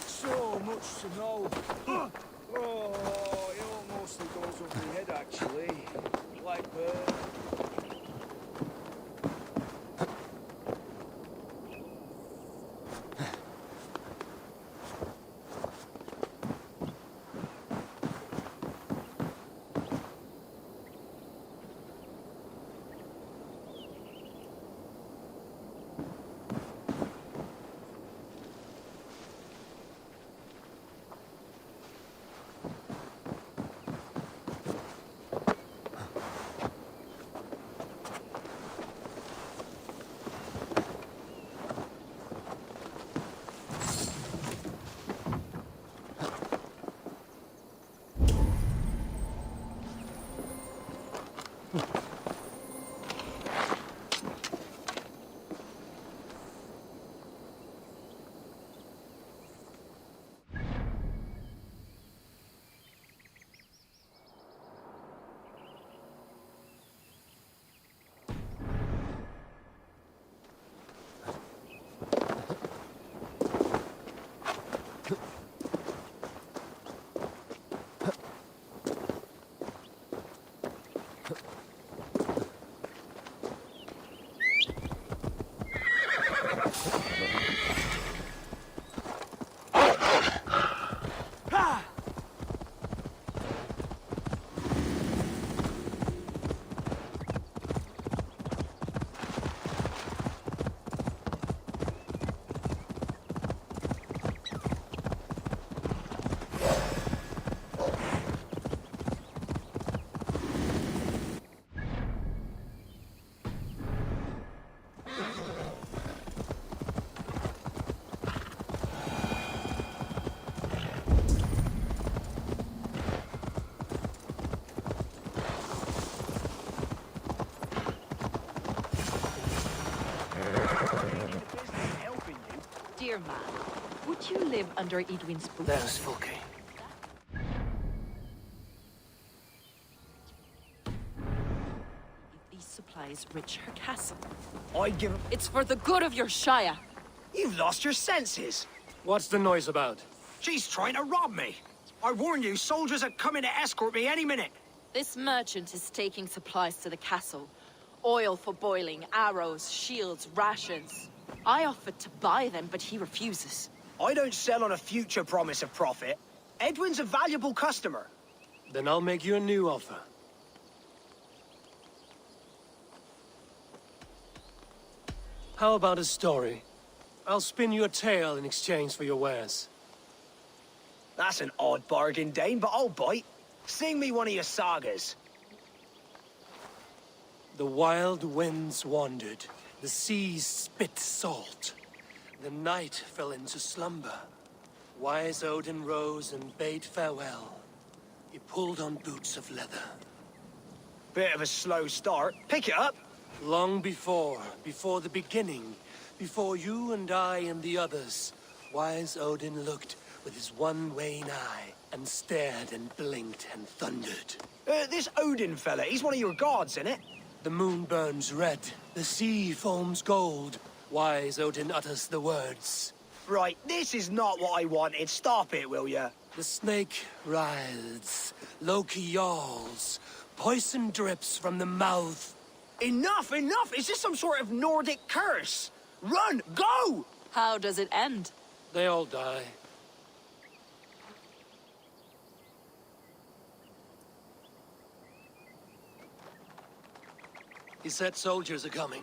So much to know. Oh, it almost goes over my head, actually. Like here, man. Would you live under Edwin's boots? There's Fulke. These supplies reach her castle. I'd give... It's for the good of your Shire. You've lost your senses. What's the noise about? She's trying to rob me. I warn you, soldiers are coming to escort me any minute. This merchant is taking supplies to the castle. Oil for boiling, arrows, shields, rations. I offered to buy them, but he refuses. I don't sell on a future promise of profit. Edwin's a valuable customer. Then I'll make you a new offer. How about a story? I'll spin you a tale in exchange for your wares. That's an odd bargain, Dane, but I'll bite. Sing me one of your sagas. The wild winds wandered, the seas spit salt. The night fell into slumber. Wise Odin rose and bade farewell. He pulled on boots of leather. Bit of a slow start. Pick it up. Long before the beginning, before you and I and the others, Wise Odin looked with his one wan eye and stared and blinked and thundered. This Odin fella, he's one of your gods, innit? The moon burns red, the sea foams gold. Wise Odin utters the words. Right, this is not what I wanted. Stop it, will ya? The snake writhes, Loki yawls, poison drips from the mouth. Enough, enough! Is this some sort of Nordic curse? Run! Go! How does it end? They all die. He said soldiers are coming.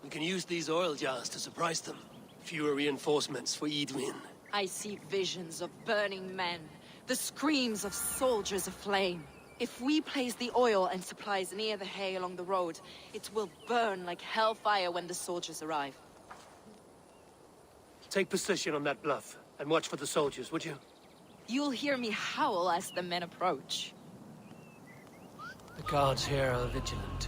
We can use these oil jars to surprise them. Fewer reinforcements for Edwin. I see visions of burning men, the screams of soldiers aflame. If we place the oil and supplies near the hay along the road, it will burn like hellfire when the soldiers arrive. Take position on that bluff, and watch for the soldiers, would you? You'll hear me howl as the men approach. The guards here are vigilant.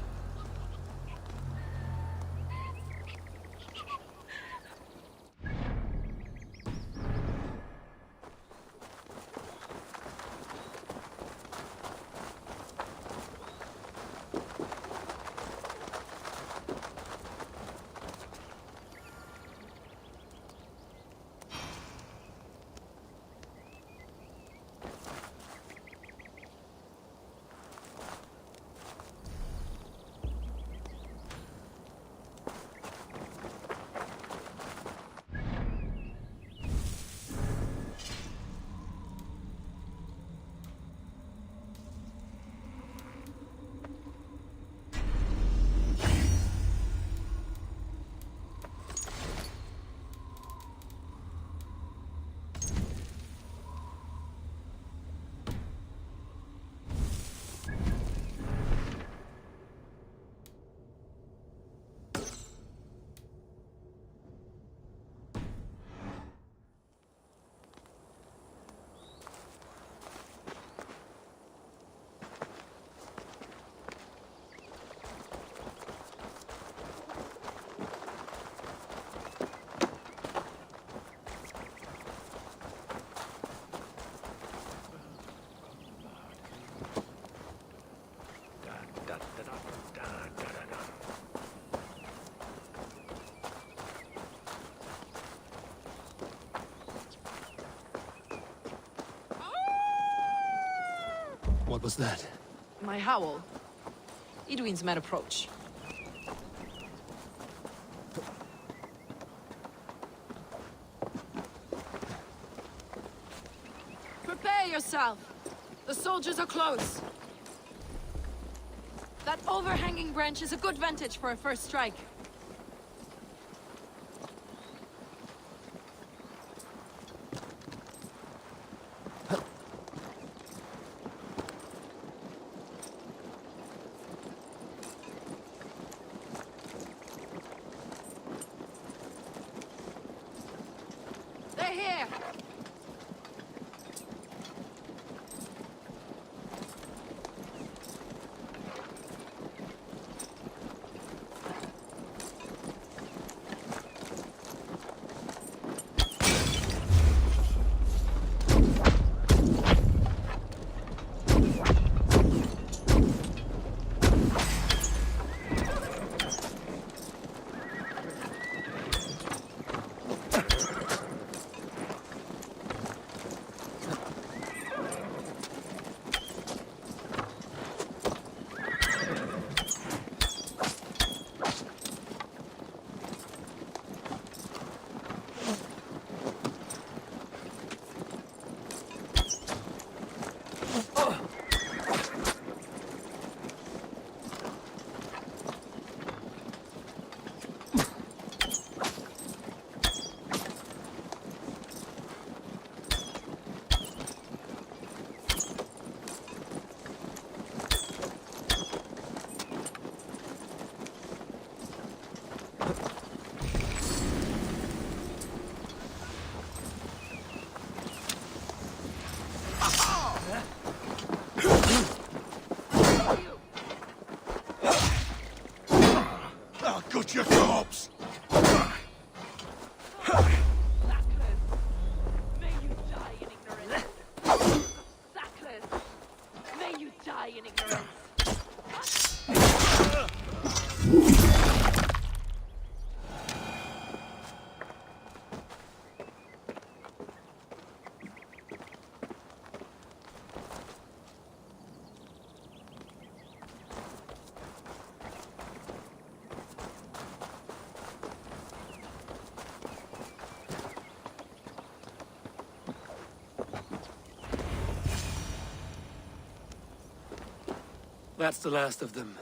What was that? My howl. Edwin's men approach. Prepare yourself! The soldiers are close! That overhanging branch is a good vantage for a first strike. They're here! corpse! May you die in ignorance. Sacred! May you die in ignorance. That's the last of them.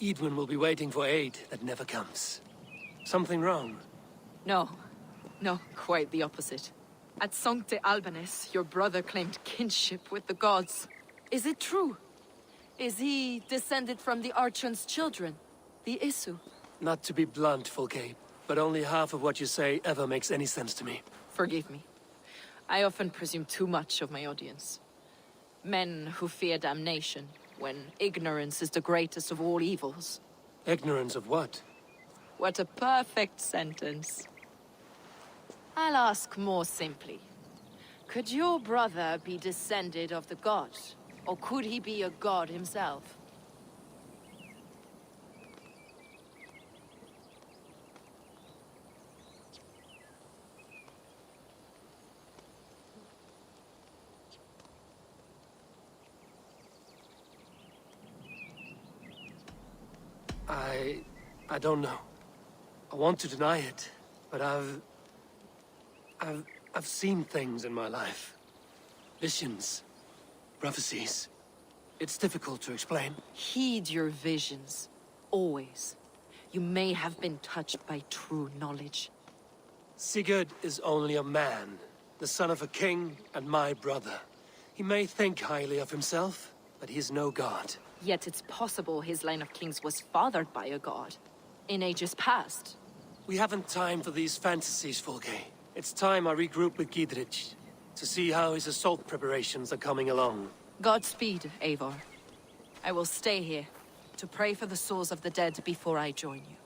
Edwin will be waiting for aid that never comes. Something wrong? No. No, quite the opposite. At Sancte Albanus, your brother claimed kinship with the gods. Is it true? Is he descended from the Archon's children, the Isu? Not to be blunt, Fulke, but only half of what you say ever makes any sense to me. Forgive me. I often presume too much of my audience. Men who fear damnation, when ignorance is the greatest of all evils. Ignorance of what? What a perfect sentence. I'll ask more simply. Could your brother be descended of the gods? Or could he be a god himself? I don't know. I want to deny it, but I've seen things in my life. Visions, prophecies. It's difficult to explain. Heed your visions. Always. You may have been touched by true knowledge. Sigurd is only a man, the son of a king and my brother. He may think highly of himself, but he is no god. Yet it's possible his line of kings was fathered by a god. In ages past. We haven't time for these fantasies, Fulke. It's time I regroup with Gidrich to see how his assault preparations are coming along. Godspeed, Eivor. I will stay here to pray for the souls of the dead before I join you.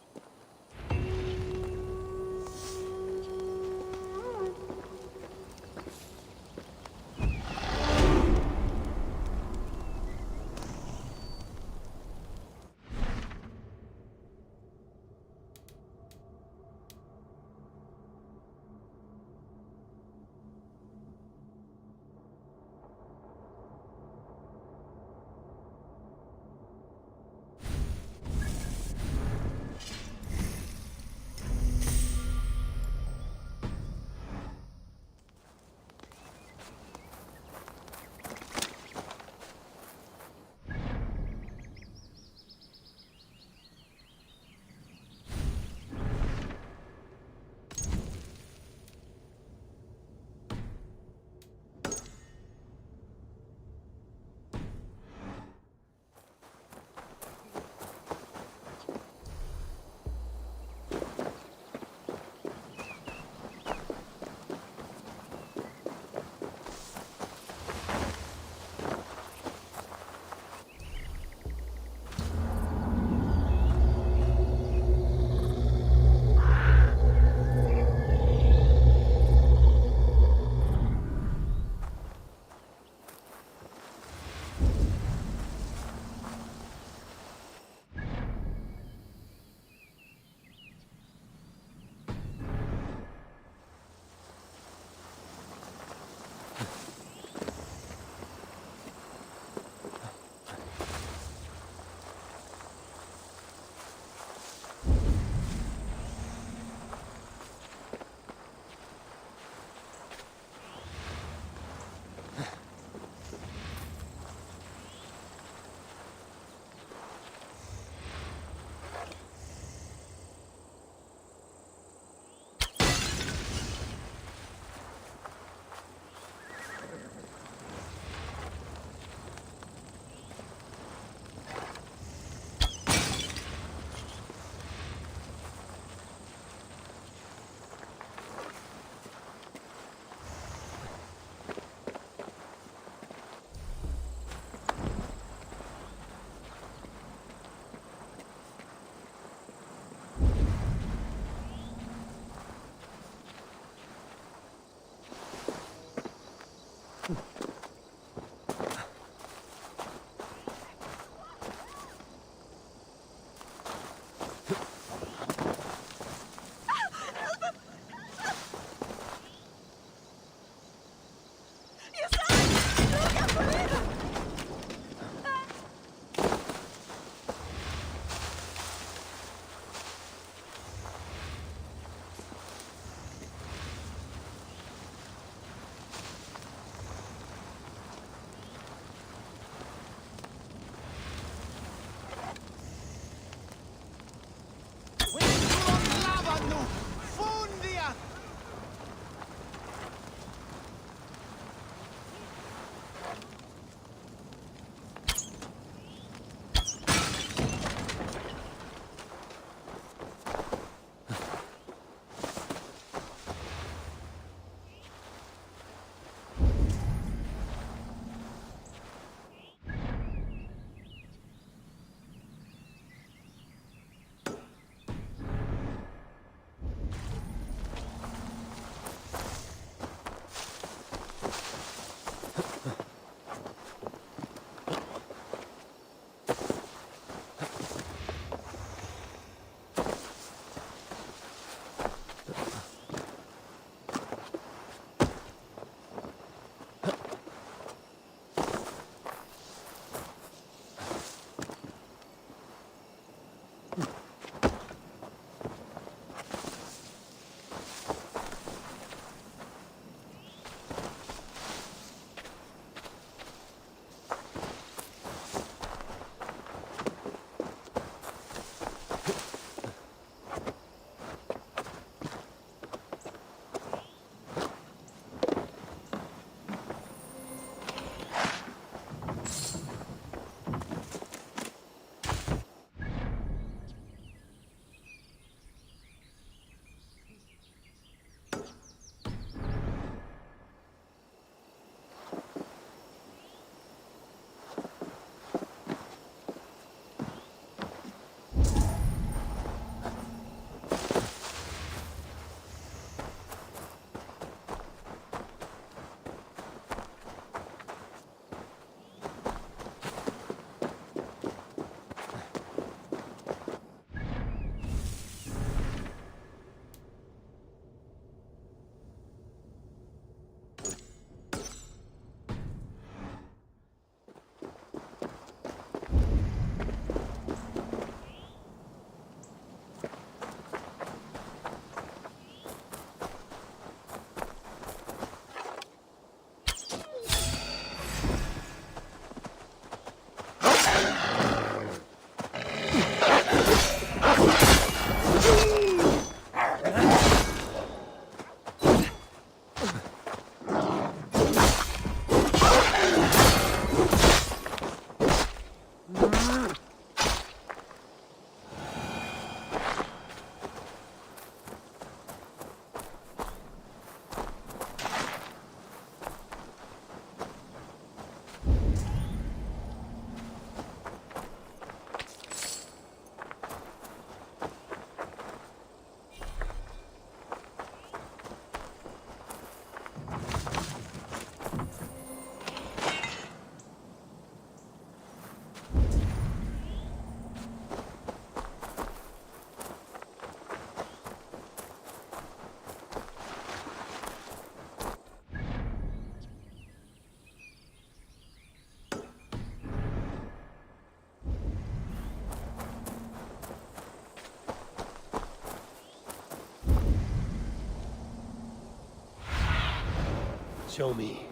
Show me.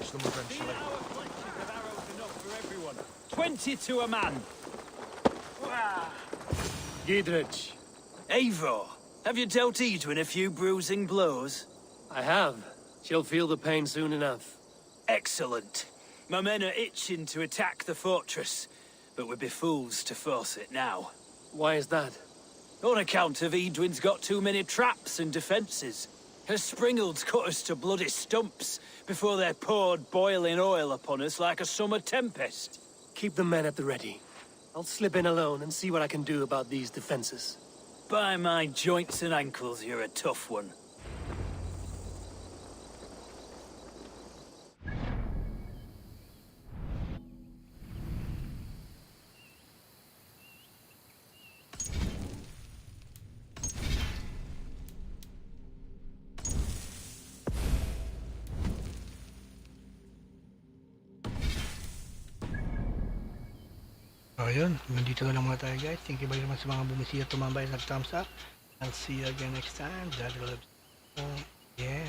catch them eventually. 20 to a man. Giedrich. Eivor, have you dealt Edwin a few bruising blows? I have. She'll feel the pain soon enough. Excellent. My men are itching to attack the fortress, but we'd be fools to force it now. Why is that? On account of Edwin's got too many traps and defences. Her springalds cut us to bloody stumps before they poured boiling oil upon us like a summer tempest. Keep the men at the ready. I'll slip in alone and see what I can do about these defenses. By my joints and ankles, you're a tough one. So yun, nandito na lang muna tayo guys. Thank you very much sa mga bumisita, tumambay, nag-thumbs up. I'll see you again next time. God loves you. Yeah.